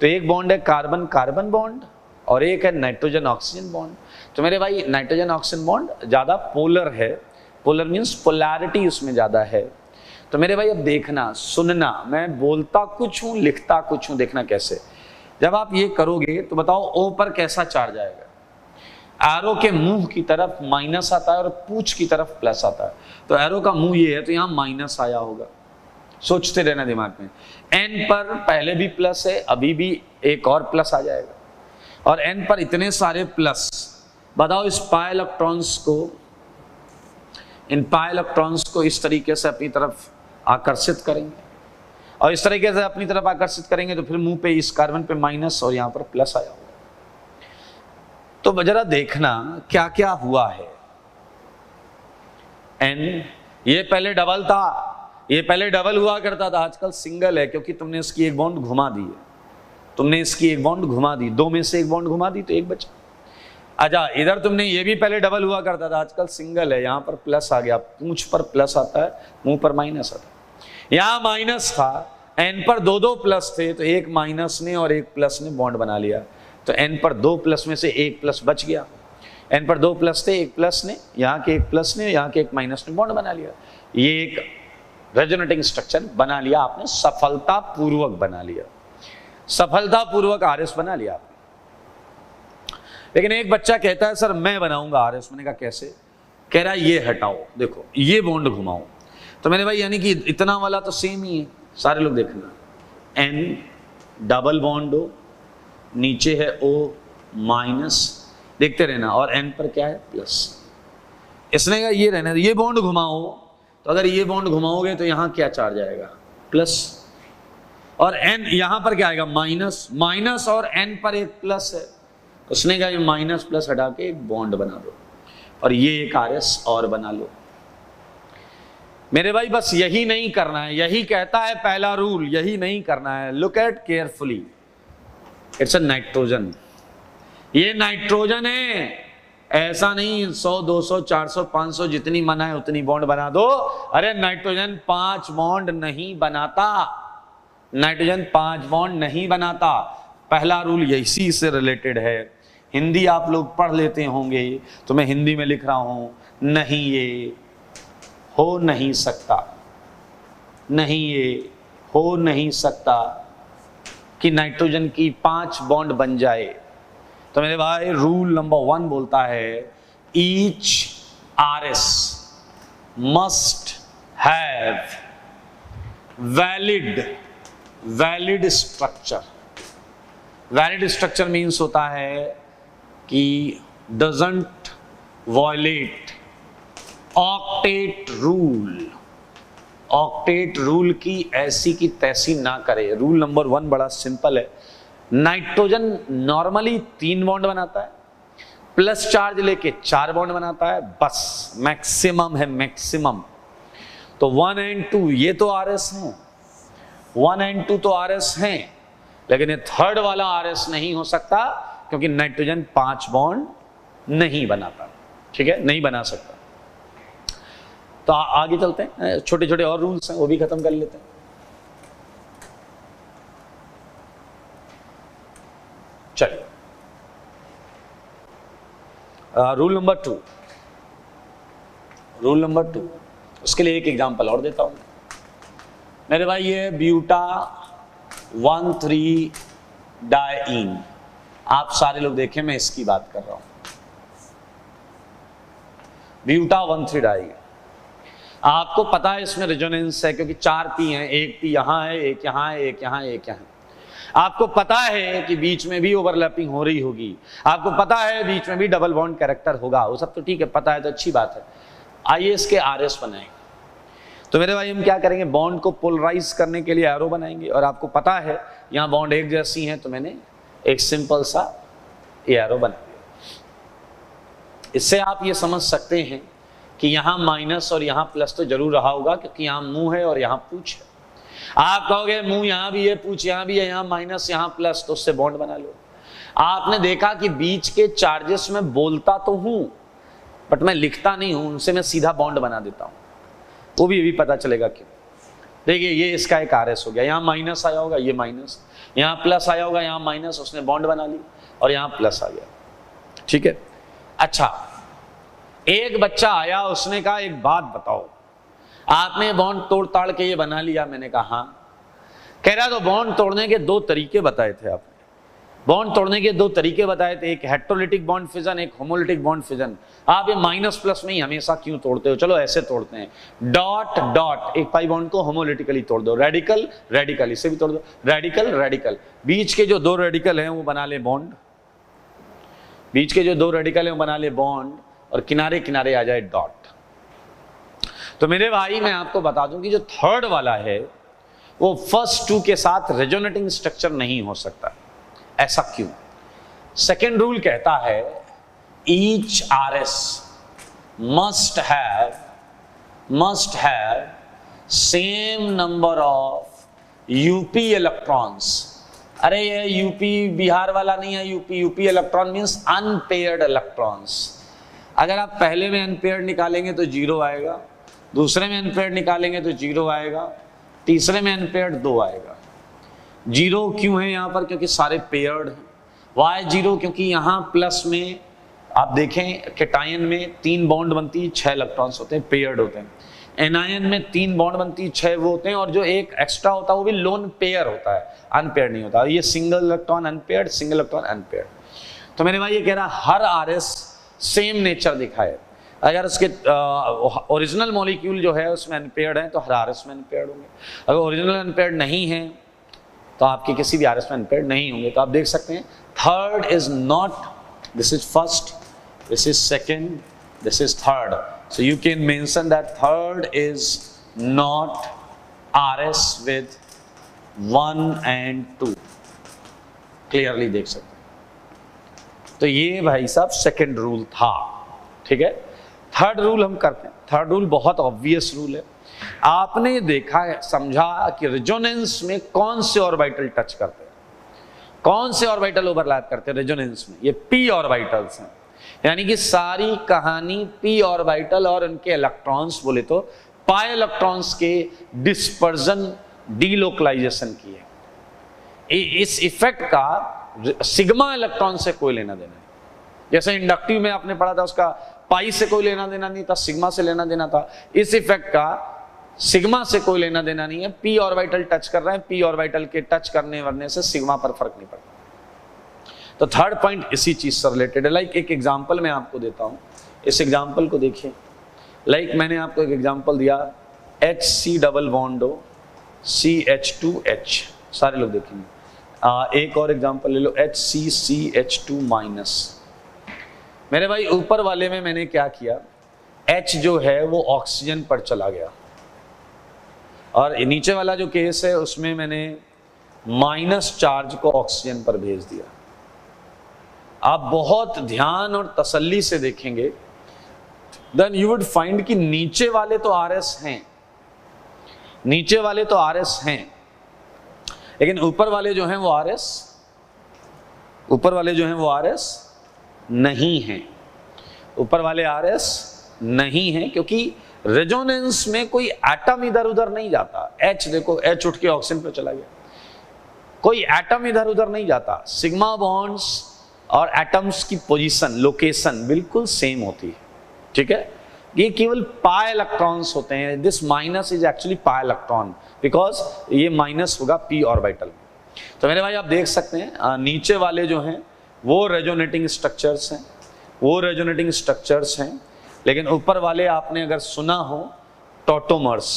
तो एक बॉन्ड है कार्बन कार्बन बॉन्ड, और एक है नाइट्रोजन ऑक्सीजन बॉन्ड। तो मेरे भाई नाइट्रोजन ऑक्सीजन बॉन्ड ज़्यादा पोलर है, पोलर मीन्स पोलैरिटी उसमें ज़्यादा है। तो मेरे भाई अब देखना, सुनना, मैं बोलता कुछ हूँ लिखता कुछ हूँ, देखना कैसे। जब आप ये करोगे तो बताओ O पर कैसा चार्ज आएगा। एरो के मुंह की तरफ माइनस आता है और पूंछ की तरफ प्लस आता है। तो एरो का मुंह ये है तो यहाँ माइनस आया होगा, सोचते रहना दिमाग में। N पर पहले भी प्लस है, अभी भी एक और प्लस आ जाएगा, और N पर इतने सारे प्लस। बताओ इस पाई इलेक्ट्रॉन्स को इस तरीके से अपनी तरफ आकर्षित करेंगे, और इस तरीके से अपनी तरफ आकर्षित करेंगे तो फिर मुंह पे इस कार्बन पे माइनस और यहाँ पर प्लस आया होगा। तो जरा देखना क्या क्या हुआ है। N ये पहले डबल था, ये पहले डबल हुआ करता था, आजकल सिंगल है, क्योंकि तुमने इसकी एक बॉन्ड घुमा दी है, तुमने इसकी एक बॉन्ड घुमा दी, 2 में से एक बॉन्ड घुमा दी तो एक बचा। अच्छा, इधर तुमने ये भी पहले डबल हुआ करता था, आजकल सिंगल है, यहाँ पर प्लस आ गया, पूंछ पर प्लस आता है, मुंह पर माइनस आता है। यहाँ माइनस था, N पर 2 प्लस थे, तो एक माइनस ने और एक प्लस ने बॉन्ड बना लिया, तो N पर 2 प्लस में से एक प्लस बच गया। N पर 2 प्लस थे, एक प्लस ने, यहाँ के एक प्लस ने, यहाँ के एक माइनस ने बॉन्ड बना लिया। ये एक रेजोनेटिंग स्ट्रक्चर बना लिया आपने, सफलतापूर्वक बना लिया, सफलतापूर्वक RS बना लिया आपने। लेकिन एक बच्चा कहता है सर मैं बनाऊंगा RS। मैंने कहा कैसे? कह रहा है ये हटाओ, देखो ये बॉन्ड घुमाओ। तो मैंने भाई यानी कि इतना वाला तो सेम ही है, सारे लोग देखना, N डबल बॉन्ड हो, नीचे है O माइनस, देखते रहना, और N पर क्या है प्लस। इसने कहा ये रहना, ये बॉन्ड घुमाओ, तो अगर ये बॉन्ड घुमाओगे तो यहाँ क्या चार्ज आएगा प्लस, और n यहां पर क्या आएगा माइनस, माइनस और n पर एक प्लस है, उसने कहा ये माइनस प्लस हटा के एक बॉन्ड बना दो और ये एक RS और बना लो। मेरे भाई बस यही नहीं करना है, यही कहता है पहला रूल, यही नहीं करना है। Look at carefully, it's a nitrogen, ये नाइट्रोजन है, ऐसा नहीं 100 200 400 500 जितनी मना है उतनी बॉन्ड बना दो। अरे नाइट्रोजन 5 बॉन्ड नहीं बनाता, नाइट्रोजन 5 बॉन्ड नहीं बनाता। पहला रूल इसी से रिलेटेड है। हिंदी आप लोग पढ़ लेते होंगे, तो मैं हिंदी में लिख रहा हूं, नहीं ये हो नहीं सकता, नहीं ये हो नहीं सकता कि नाइट्रोजन की 5 बॉन्ड बन जाए। तो मेरे भाई रूल नंबर 1 बोलता है each RS must have valid structure. Valid structure means होता है कि doesn't violate octet rule. Octet rule की ऐसी की तैसी ना करे। रूल नंबर 1 बड़ा सिंपल है। नाइट्रोजन नॉर्मली 3 बॉन्ड बनाता है, प्लस चार्ज लेके 4 बॉन्ड बनाता है, बस मैक्सिमम है, मैक्सिमम। तो 1 and 2 ये तो RS हैं, 1 and 2 तो RS हैं, लेकिन ये थर्ड वाला RS नहीं हो सकता क्योंकि नाइट्रोजन 5 बॉन्ड नहीं बनाता। ठीक है, नहीं बना सकता। तो आगे चलते हैं, छोटे छोटे और रूल्स हैं वो भी खत्म कर लेते हैं। चलिए रूल नंबर 2, रूल नंबर 2, उसके लिए एक एग्जांपल और देता हूं मेरे भाई। ये ब्यूटा 1,3 डाइईन, आप सारे लोग देखें मैं इसकी बात कर रहा हूं। ब्यूटा 1,3 डाइईन, आपको पता है इसमें रेजोनेंस है क्योंकि 4 पी हैं, एक पी यहां है, एक यहां है, एक यहां है, एक यहां है। आपको पता है कि बीच में भी ओवरलैपिंग हो रही होगी, आपको पता है बीच में भी डबल बॉन्ड कैरेक्टर होगा, वो सब तो ठीक है, पता है तो अच्छी बात है। आइए इसके RS बनाएं। तो मेरे भाई हम क्या करेंगे, बॉन्ड को पोलराइज करने के लिए एरो बनाएंगे, और आपको पता है यहां बॉन्ड एक जैसी हैं तो मैंने एक सिंपल सा एरो बना दिया। इससे आप ये समझ सकते हैं कि यहां माइनस और यहां प्लस तो जरूर रहा होगा क्योंकि यहां मुंह है और यहां पूछ है। आप कहोगे मुंह यहां भी है, पूछ यहां भी है, यहां माइनस यहां प्लस, तो उससे बॉन्ड बना लो। आपने देखा कि बीच के चार्जेस में बोलता तो हूं बट मैं लिखता नहीं हूं, उनसे मैं सीधा बॉन्ड बना देता हूं, वो भी अभी पता चलेगा क्यों। देखिए ये इसका एक RS हो गया, यहां माइनस आया होगा, ये माइनस, यहां प्लस आया होगा, यहां माइनस, उसने बॉन्ड बना ली, और यहां प्लस आ गया। ठीक है, अच्छा एक बच्चा आया, उसने कहा एक बात बताओ, आपने बॉन्ड तोड़ ताड़ के ये बना लिया। मैंने कहा हाँ। कह रहा तो बॉन्ड तोड़ने के 2 तरीके बताए थे आपने, बॉन्ड तोड़ने के 2 तरीके बताए थे, एक हेटेरोलिटिक बॉन्ड फिजन, एक होमोलिटिक बॉन्ड फिजन। आप ये माइनस प्लस में ही हमेशा क्यों तोड़ते हो? चलो ऐसे तोड़ते हैं, डॉट डॉट, एक पाई बॉन्ड को होमोलिटिकली तोड़ दो, रेडिकल रेडिकल, इसे भी तोड़ दो, रेडिकल रेडिकल, बीच के जो 2 रेडिकल हैं वो बना ले बॉन्ड, बीच के जो 2 रेडिकल हैं वो बना ले बॉन्ड, और किनारे किनारे आ जाए डॉट। तो मेरे भाई मैं आपको बता दूं कि जो थर्ड वाला है वो फर्स्ट 2 के साथ रेजोनेटिंग स्ट्रक्चर नहीं हो सकता। ऐसा क्यों? सेकेंड रूल कहता है each RS must have same number of UP electrons. अरे ये यूपी बिहार वाला नहीं है, UP electron means unpaired electrons. अगर आप पहले में अनपेयर्ड निकालेंगे तो 0 आएगा, दूसरे में अनपेयर्ड निकालेंगे तो 0 आएगा, तीसरे में अनपेयर्ड 2 आएगा। 0 क्यों है यहाँ पर? क्योंकि सारे पेयर्ड हैं। वाई 0? क्योंकि यहाँ प्लस में आप देखें कैटायन में 3 बॉन्ड बनती है, 6 इलेक्ट्रॉन्स होते हैं, पेयर्ड होते हैं। एनायन में 3 बॉन्ड बनती है, 6 वो होते हैं, और जो एक एक्स्ट्रा होता है वो भी लोन पेयर होता है, अनपेयर्ड नहीं होता। ये single electron unpaired, single electron unpaired. तो मेरे भाई ये कह रहा हर RS सेम नेचर दिखाए। अगर उसके ओरिजिनल मॉलिक्यूल जो है उसमें अनपेयर्ड है तो हर RS में अनपेयर्ड होंगे, अगर ओरिजिनल अनपेयर्ड नहीं है तो आपके किसी भी RS में अनपेयर्ड नहीं होंगे। तो आप देख सकते हैं third is not, this is first, this is second, this is third. So you can mention that third is not RS with 1 and 2 clearly देख सकते हैं। तो ये भाई साहब सेकंड रूल था, ठीक है। थर्ड रूल हम करते हैं। थर्ड रूल बहुत ऑब्वियस रूल है। आपने देखा है, समझा कि रेजोनेंस में कौन से ऑर्बिटल टच करते हैं, कौन से ऑर्बिटल ओवरलैप करते हैं रेजोनेंस में, ये p ऑर्बिटल्स हैं। यानी कि सारी कहानी p ऑर्बिटल और उनके इलेक्ट्रॉन्स बोले तो पाई इलेक्ट्रॉन्स के डिस्पर्जन डीलोकलाइजेशन की है। इस इफेक्ट का सिग्मा इलेक्ट्रॉन से कोई लेना देना नहीं। जैसे इंडक्टिव में आपने पढ़ा था, उसका पाई से कोई लेना देना नहीं था, सिग्मा से लेना देना था। इस इफेक्ट का सिग्मा से कोई लेना देना नहीं है। p ऑर्बिटल टच कर रहे हैं, p ऑर्बिटल के टच करने वरने से सिग्मा पर फर्क नहीं पड़ता। तो थर्ड पॉइंट इसी चीज से रिलेटेड है। लाइक एक एग्जांपल मैं आपको देता हूं, इस एग्जांपल को देखिए। लाइक मैंने आपको एक एग्जांपल दिया, HC डबल बॉन्ड हो CH2H, सारे लोग देखेंगे। एक और एग्जांपल ले लो, HCCH2 माइनस। मेरे भाई ऊपर वाले में मैंने क्या किया, H जो है वो ऑक्सीजन पर चला गया, और नीचे वाला जो केस है उसमें मैंने माइनस चार्ज को ऑक्सीजन पर भेज दिया। आप बहुत ध्यान और तसल्ली से देखेंगे, देन यू वुड फाइंड कि नीचे वाले तो RS हैं, नीचे वाले तो RS हैं, लेकिन ऊपर वाले जो हैं वो RS, ऊपर वाले जो हैं वो RS नहीं हैं। ऊपर वाले RS नहीं हैं क्योंकि रेजोनेंस में कोई एटम इधर उधर नहीं जाता। H देखो, H उठ के ऑक्सीजन पे चला गया, कोई एटम इधर उधर नहीं जाता। सिग्मा बॉन्ड्स और एटम्स की पोजीशन, लोकेशन बिल्कुल सेम होती है, ठीक है। ये केवल पाई इलेक्ट्रॉन्स होते हैं। This minus is actually pi electron, because ये माइनस होगा p ऑर्बिटल में। तो मेरे भाई आप देख सकते हैं नीचे वाले जो हैं वो रेजोनेटिंग स्ट्रक्चर्स हैं, वो रेजोनेटिंग स्ट्रक्चर्स हैं, लेकिन ऊपर वाले आपने अगर सुना हो टॉटोमर्स,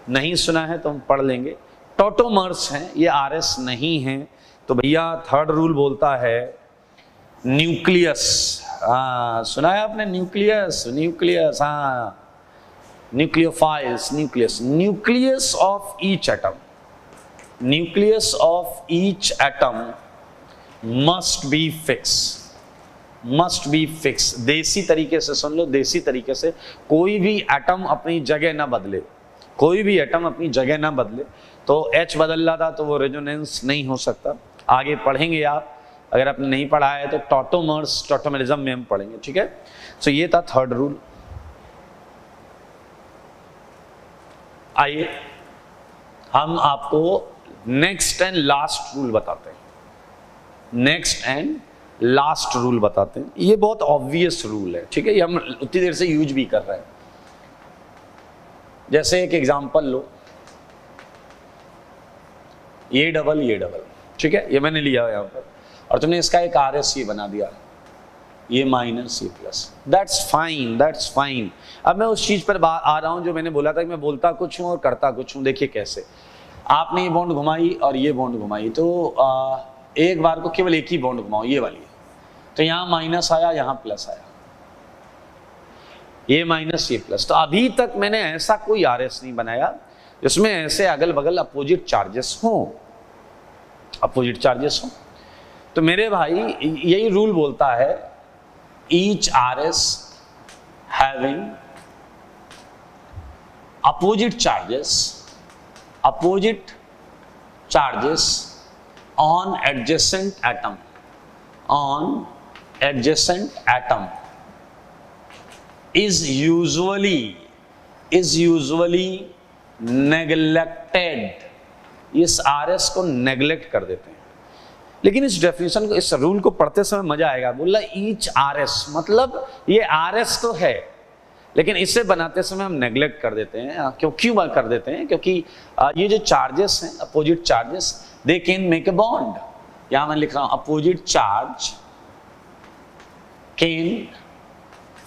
नहीं सुना है तो हम पढ़ लेंगे। टॉटोमर्स हैं, ये RS नहीं हैं। तो भैया थर्ड रूल बोलता है न्यूक्लियस। सुना है आपने nucleus, nucleus, nucleophiles, nucleus, nucleus of each atom, nucleus of each atom must be fix, must be fix. देसी तरीके से सुन लो, देसी तरीके से, कोई भी एटम अपनी जगह ना बदले, कोई भी एटम अपनी जगह ना बदले। तो H बदल रहा था तो वो रेजोनेंस नहीं हो सकता। आगे पढ़ेंगे आप, अगर आपने नहीं पढ़ा है तो टॉटोमर्स, टॉटोमेरिज्म में हम पढ़ेंगे, ठीक है। सो ये था थर्ड रूल। आइए हम आपको नेक्स्ट एंड लास्ट रूल बताते हैं, नेक्स्ट एंड लास्ट रूल बताते हैं। ये बहुत ऑब्वियस रूल है, ठीक है, ये हम उतनी देर से यूज भी कर रहे हैं। जैसे एक एग्जांपल लो, ये डबल, ठीक है, ये मैंने लिया यहां पर, और तुमने इसका एक RS बना दिया, ये माइनस ये plus. That's fine, that's fine. अब मैं उस चीज पर आ रहा हूं जो मैंने बोला था कि मैं बोलता कुछ हूं और करता कुछ हूं। देखिए कैसे, आपने ये बॉन्ड घुमाई और ये बॉन्ड घुमाई, तो एक बार को केवल एक ही बॉन्ड घुमाओ, ये वाली, तो यहां माइनस आया, यहां प्लस आया, ये माइनस ये प्लस। तो अभी तक मैंने ऐसा कोई RS नहीं बनाया जिसमें ऐसे अगल बगल अपोजिट चार्जेस हों, अपोजिट चार्जेस हों। तो मेरे भाई यही रूल बोलता है, each RS having opposite charges on adjacent atom is usually neglected। इस RS को नेग्लेक्ट कर देते हैं। लेकिन इस डेफिनेशन को, इस रूल को पढ़ते समय मजा आएगा। बोला ईच RS, मतलब ये RS तो है, लेकिन इसे बनाते समय हम नेग्लेक्ट कर देते हैं। क्यों कर देते हैं? क्योंकि ये जो चार्जेस हैं, opposite charges, they can make a bond. यहां मैं लिख रहा हूं opposite charge can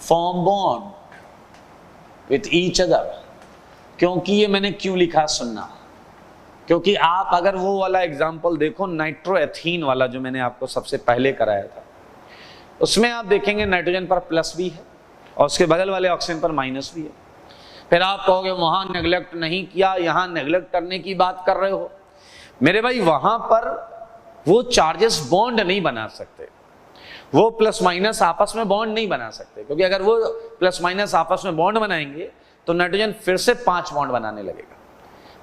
form bond with each other. क्योंकि ये मैंने क्यों लिखा सुनना, क्योंकि आप अगर वो वाला एग्जाम्पल देखो, नाइट्रोएथीन वाला जो मैंने आपको सबसे पहले कराया था, उसमें आप देखेंगे नाइट्रोजन पर प्लस भी है और उसके बगल वाले ऑक्सीजन पर माइनस भी है। फिर आप कहोगे वहां नेग्लेक्ट नहीं किया, यहां नेग्लेक्ट करने की बात कर रहे हो। मेरे भाई वहां पर वो चार्जेस बॉन्ड नहीं बना सकते, वो प्लस माइनस आपस में बॉन्ड नहीं बना सकते, क्योंकि अगर वो प्लस माइनस आपस में बॉन्ड बनाएंगे तो नाइट्रोजन फिर से 5 बॉन्ड बनाने लगेगा।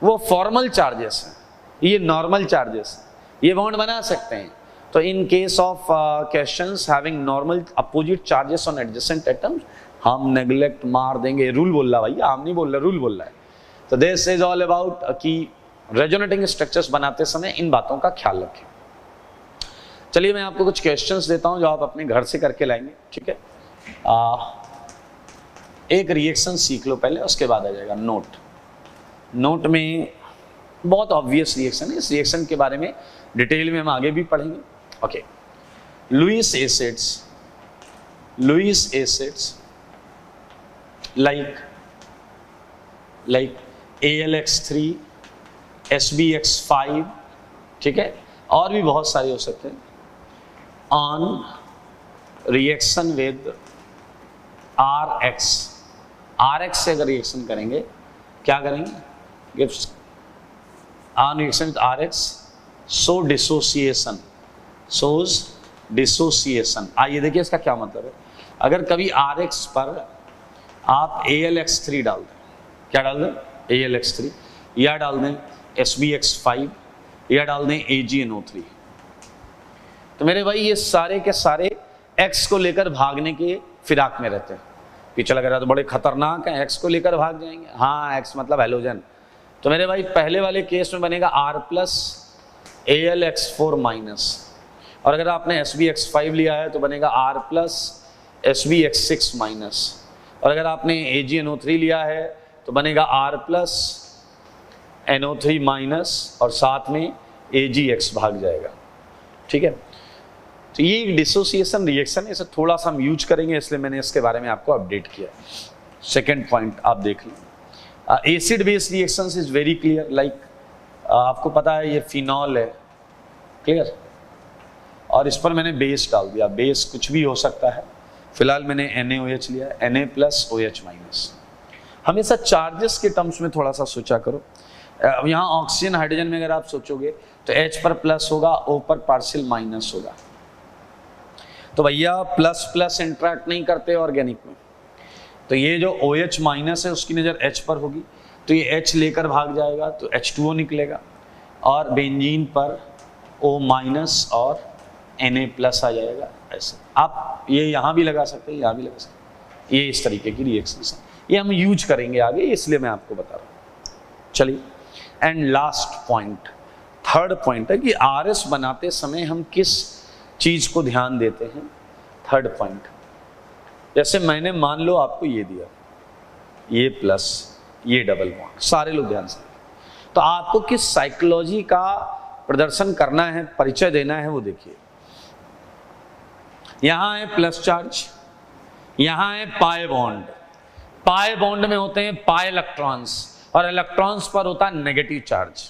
वो फॉर्मल चार्जेस हैं, ये नॉर्मल चार्जेस हैं, ये बॉन्ड बना सकते हैं। तो in case of questions having normal opposite charges on adjacent atoms हम नेग्लेक्ट मार देंगे। रूल बोल रहा भैया, हम नहीं बोल रहे, रूल बोल रहा है। तो दिस इज ऑल अबाउट कि रेजोनेटिंग स्ट्रक्चर्स बनाते समय इन बातों का ख्याल रखें। चलिए मैं आपको कुछ क्वेश्चंस देता हूं जो आप अपने घर से करके लाएंगे, ठीक है। एक रिएक्शन सीख लो पहले, उसके बाद आ जाएगा नोट। नोट में बहुत ऑब्वियस रिएक्शन है, इस रिएक्शन के बारे में डिटेल में हम आगे भी पढ़ेंगे। Okay, Lewis acids like AlX3, SbX5, ठीक है, और भी बहुत सारे हो सकते हैं, ऑन रिएक्शन विद RX से अगर रिएक्शन करेंगे, क्या करेंगे, gives on reaction with RX shows dissociation. आइए देखिए इसका क्या मतलब है। अगर कभी RX पर आप AlX3 डाल दें, क्या डाल दें, AlX3, या डाल दें SbX5, या डाल दें AgNO3, तो मेरे भाई ये सारे के सारे X को लेकर भागने के फिराक में रहते हैं कि चल अगर तो बड़े खतरनाक हैं, X को लेकर भाग जाएंगे। हाँ, X मतलब हेलोजन। तो मेरे भाई पहले वाले केस में बनेगा R+ AlX4 माइनस, और अगर आपने SbX5 लिया है तो बनेगा R+ SbX6 माइनस, और अगर आपने AgNO3 लिया है तो बनेगा R+ NO3 माइनस, और साथ में AgX भाग जाएगा, ठीक है। तो ये डिसोसिएशन रिएक्शन है, इसे थोड़ा सा हम यूज करेंगे, इसलिए मैंने इसके बारे में आपको अपडेट किया। सेकेंड पॉइंट आप देख लें, acid base reactions is very clear. Like आपको पता है ये फिनॉल है, क्लियर, और इस पर मैंने बेस डाल दिया। बेस कुछ भी हो सकता है, फिलहाल मैंने NaOH लिया, Na+OH-। हमेशा चार्जेस के टर्म्स में थोड़ा सा सोचा करो। यहाँ ऑक्सीजन हाइड्रोजन में अगर आप सोचोगे तो H पर प्लस होगा, O पर पार्शियल माइनस होगा। तो भैया प्लस प्लस इंटरेक्ट नहीं करते ऑर्गेनिक में, तो ये जो OH माइनस है उसकी नज़र H पर होगी, तो ये H लेकर भाग जाएगा तो H2O निकलेगा, और बेंजीन पर O माइनस और Na+ आ जाएगा। ऐसे आप ये यहाँ भी लगा सकते हैं, यहाँ भी लगा सकते हैं। ये इस तरीके की रिएक्शंस हैं, ये हम यूज करेंगे आगे, इसलिए मैं आपको बता रहा हूँ। चलिए, and last point, third point है कि RS बनाते समय हम किस चीज को ध्यान देते हैं। थर्ड पॉइंट, जैसे मैंने मान लो आपको ये दिया, ये प्लस, ये डबल बॉन्ड, सारे लोग ध्यान से, तो आपको किस साइकोलॉजी का प्रदर्शन करना है, परिचय देना है, वो देखिए। यहां है प्लस चार्ज, यहां है पाई बॉन्ड। पाई बॉन्ड में होते हैं पाई इलेक्ट्रॉन्स, और इलेक्ट्रॉन्स पर होता है नेगेटिव चार्ज।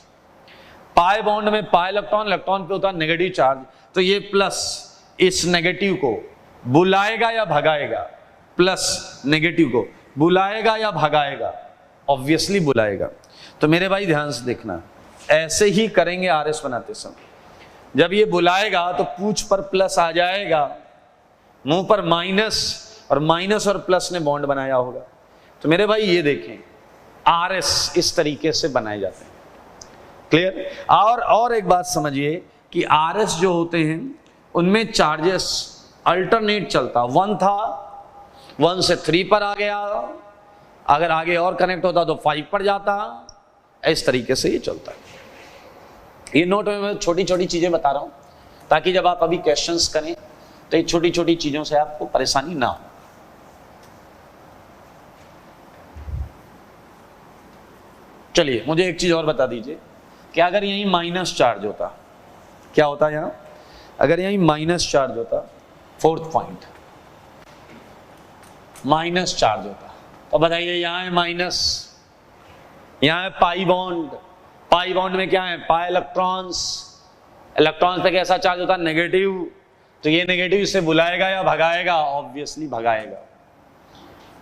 पाई बॉन्ड में पाई इलेक्ट्रॉन, इलेक्ट्रॉन पे होता है नेगेटिव चार्ज। तो ये प्लस इस नेगेटिव को बुलाएगा या भगाएगा, प्लस नेगेटिव को बुलाएगा या भगाएगा, ऑब्वियसली बुलाएगा। तो मेरे भाई ध्यान से देखना, ऐसे ही करेंगे RS बनाते समय। जब ये बुलाएगा तो पूंछ पर प्लस आ जाएगा, मुंह पर माइनस, और माइनस और प्लस ने बॉन्ड बनाया होगा। तो मेरे भाई ये देखें, RS इस तरीके से बनाए जाते हैं, क्लियर। और एक बात समझिए कि RS जो होते हैं उनमें चार्जेस अल्टरनेट चलता, 1 था, 1 से 3 पर आ गया, अगर आगे और कनेक्ट होता तो 5 पर जाता, इस तरीके से ये चलता है। ये नोट में मैं छोटी छोटी चीजें बता रहा हूं ताकि जब आप अभी क्वेश्चंस करें तो ये छोटी छोटी चीजों से आपको परेशानी ना हो। चलिए मुझे एक चीज और बता दीजिए कि अगर यहीं माइनस चार्ज होता, क्या होता यहां, अगर यहीं माइनस चार्ज होता, फोर्थ पॉइंट, माइनस चार्ज होता, तो बताइए यहां है माइनस, यहां है पाई बॉन्ड। पाई बॉन्ड में क्या है, पाई इलेक्ट्रॉन्स, इलेक्ट्रॉन्स पे कैसा चार्ज होता है, नेगेटिव। तो ये नेगेटिव इसे बुलाएगा या भगाएगा, ऑब्वियसली भगाएगा।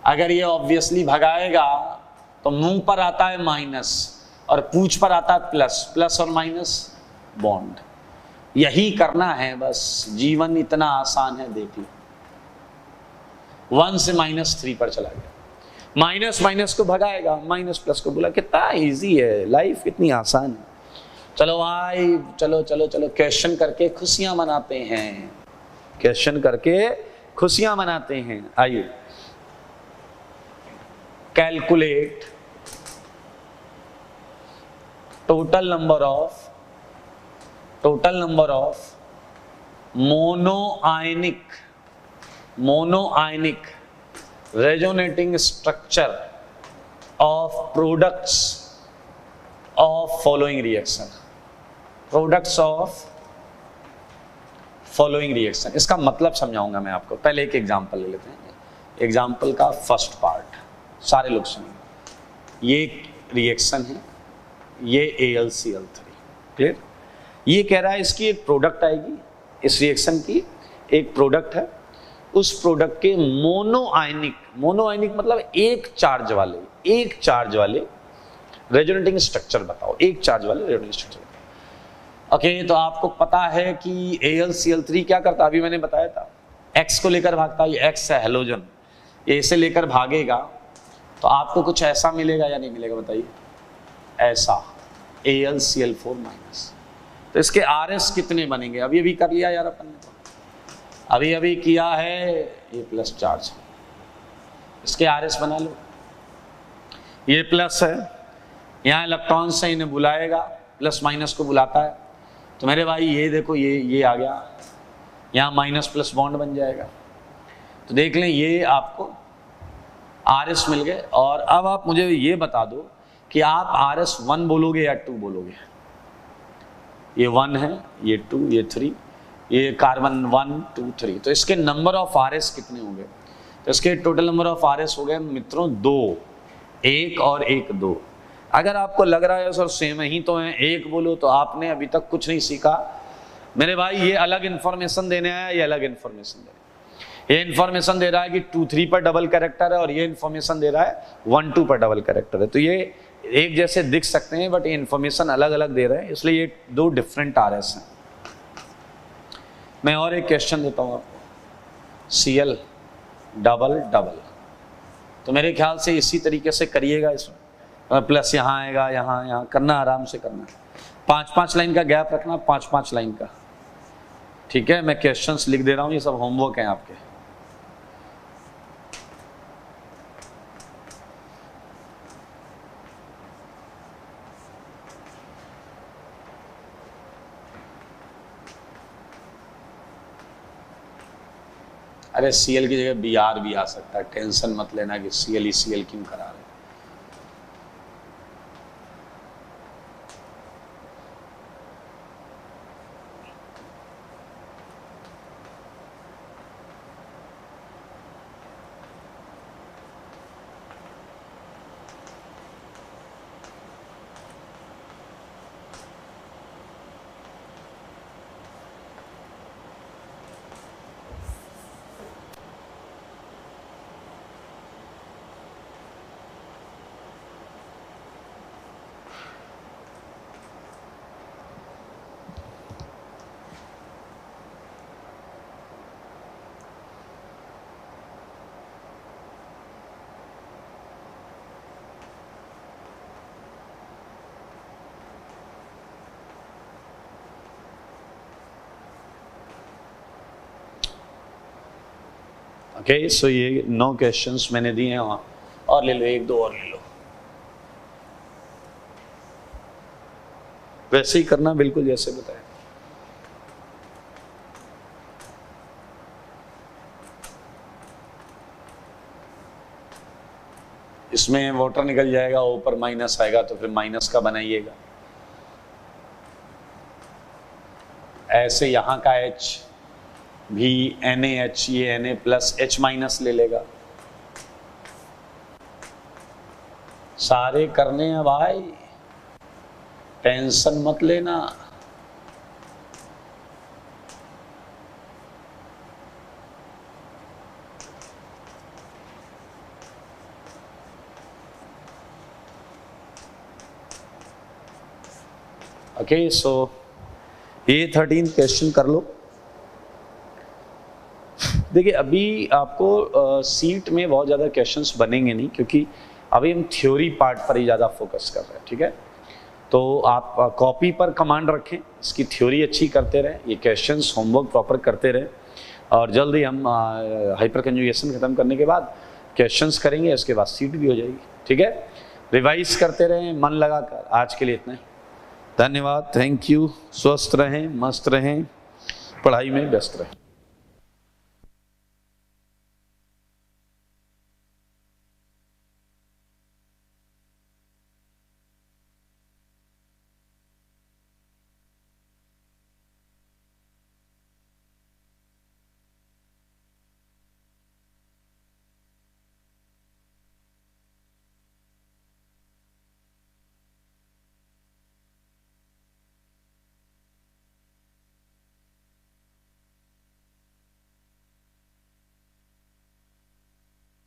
अगर ये ऑब्वियसली भगाएगा तो मुंह पर आता है माइनस और पूंछ पर आता है प्लस, प्लस और माइनस बॉन्ड। यही करना है बस, जीवन इतना आसान है। देख लो 1 से -3 पर चला गया, माइनस माइनस को भगाएगा, माइनस प्लस को बोला। कितना इजी है लाइफ, कितनी आसान है। चलो भाई, चलो चलो चलो क्वेश्चन करके खुशियां मनाते हैं, क्वेश्चन करके खुशियां मनाते हैं। आइए, calculate total number of monoionic resonating structure of products of following reaction. Products of following reaction, इसका मतलब समझाऊंगा मैं आपको। पहले एक एग्जांपल ले लेते हैं। एग्जांपल का फर्स्ट पार्ट सारे लोग सुनिए। ये रिएक्शन है, ये AlCl3, क्लियर। ये कह रहा है इसकी एक प्रोडक्ट आएगी, इस रिएक्शन की एक प्रोडक्ट है। उस प्रोडक्ट के मोनोआयनिक मतलब एक चार्ज वाले रेजोनेटिंग स्ट्रक्चर बताओ, एक चार्ज वाले रेजोनेटिंग स्ट्रक्चर। ओके, तो आपको पता है कि AlCl3 क्या करता है, अभी मैंने बताया था, X को लेकर भागता है। ये X है हेलोजन, ये इसे लेकर भागेगा तो आपको कुछ ऐसा मिलेगा या नहीं मिलेगा, बताइए। ऐसा AlCl4-। तो इसके RS कितने बनेंगे, अभी अभी कर लिया यार अपन ने, तो अभी किया है। ये प्लस चार्ज, इसके RS बना लो। ये प्लस है, यहाँ इलेक्ट्रॉन से इन्हें बुलाएगा, प्लस माइनस को बुलाता है। तो मेरे भाई ये देखो, ये आ गया, यहाँ माइनस प्लस बॉन्ड बन जाएगा। तो देख लें, ये आपको RS मिल गए। और अब आप मुझे ये बता दो कि आप RS 1 बोलोगे या 2 बोलोगे। ये 1 है, ये 2, ये 3, ये कार्बन 1 2 3। तो इसके नंबर ऑफ RS कितने होंगे, तो इसके टोटल नंबर ऑफ RS हो गए मित्रों 2, 1 और 1 2। अगर आपको लग रहा है सर सेम ही तो है, 1 बोलो, तो आपने अभी तक कुछ नहीं सीखा मेरे भाई। ये अलग इंफॉर्मेशन देने आया, ये अलग इंफॉर्मेशन दे रहा है। ये इंफॉर्मेशन दे रहा है कि 2 3 पर डबल कैरेक्टर है, और ये इंफॉर्मेशन दे रहा है 1 2 पर डबल कैरेक्टर है। तो ये एक जैसे दिख सकते हैं, बट ये इंफॉर्मेशन अलग अलग दे रहे हैं, इसलिए ये 2 डिफरेंट RS हैं। मैं और एक क्वेश्चन देता हूं आपको, Cl डबल डबल। तो मेरे ख्याल से इसी तरीके से करिएगा, इसमें प्लस यहाँ आएगा, यहाँ करना, आराम से करना। 5-5 लाइन का गैप रखना, 5-5 लाइन का, ठीक है। मैं क्वेश्चंस लिख दे रहा हूँ, ये सब होमवर्क हैं आपके। अरे Cl की जगह Br भी आ सकता है, टेंशन मत लेना कि Cl क्यों करा रहे। ओके, सो ये 9 क्वेश्चंस मैंने दिए हैं वहाँ, और ले लो 1 2 और ले लो। वैसे ही करना बिल्कुल जैसे बताया। इसमें वाटर निकल जाएगा, ऊपर माइनस आएगा, तो फिर माइनस का बनाइएगा। ऐसे यहाँ का H भी NaH, ये Na प्लस H माइनस ले लेगा। सारे करने हैं भाई, टेंशन मत लेना। ओके, सो ये 13 क्वेश्चन कर लो। देखिए अभी आपको सीट में बहुत ज़्यादा क्वेश्चंस बनेंगे नहीं, क्योंकि अभी हम थ्योरी पार्ट पर ही ज़्यादा फोकस कर रहे हैं, ठीक है। तो आप कॉपी पर कमांड रखें, इसकी थ्योरी अच्छी करते रहें, ये क्वेश्चंस होमवर्क प्रॉपर करते रहें, और जल्दी हम हाइपर कंजुगेशन खत्म करने के बाद क्वेश्चंस करेंगे, उसके बाद सीट भी हो जाएगी, ठीक है। रिवाइज करते रहें मन लगाकर। आज के लिए इतना ही, धन्यवाद, थैंक यू। स्वस्थ रहें, मस्त रहें, पढ़ाई में व्यस्त रहें।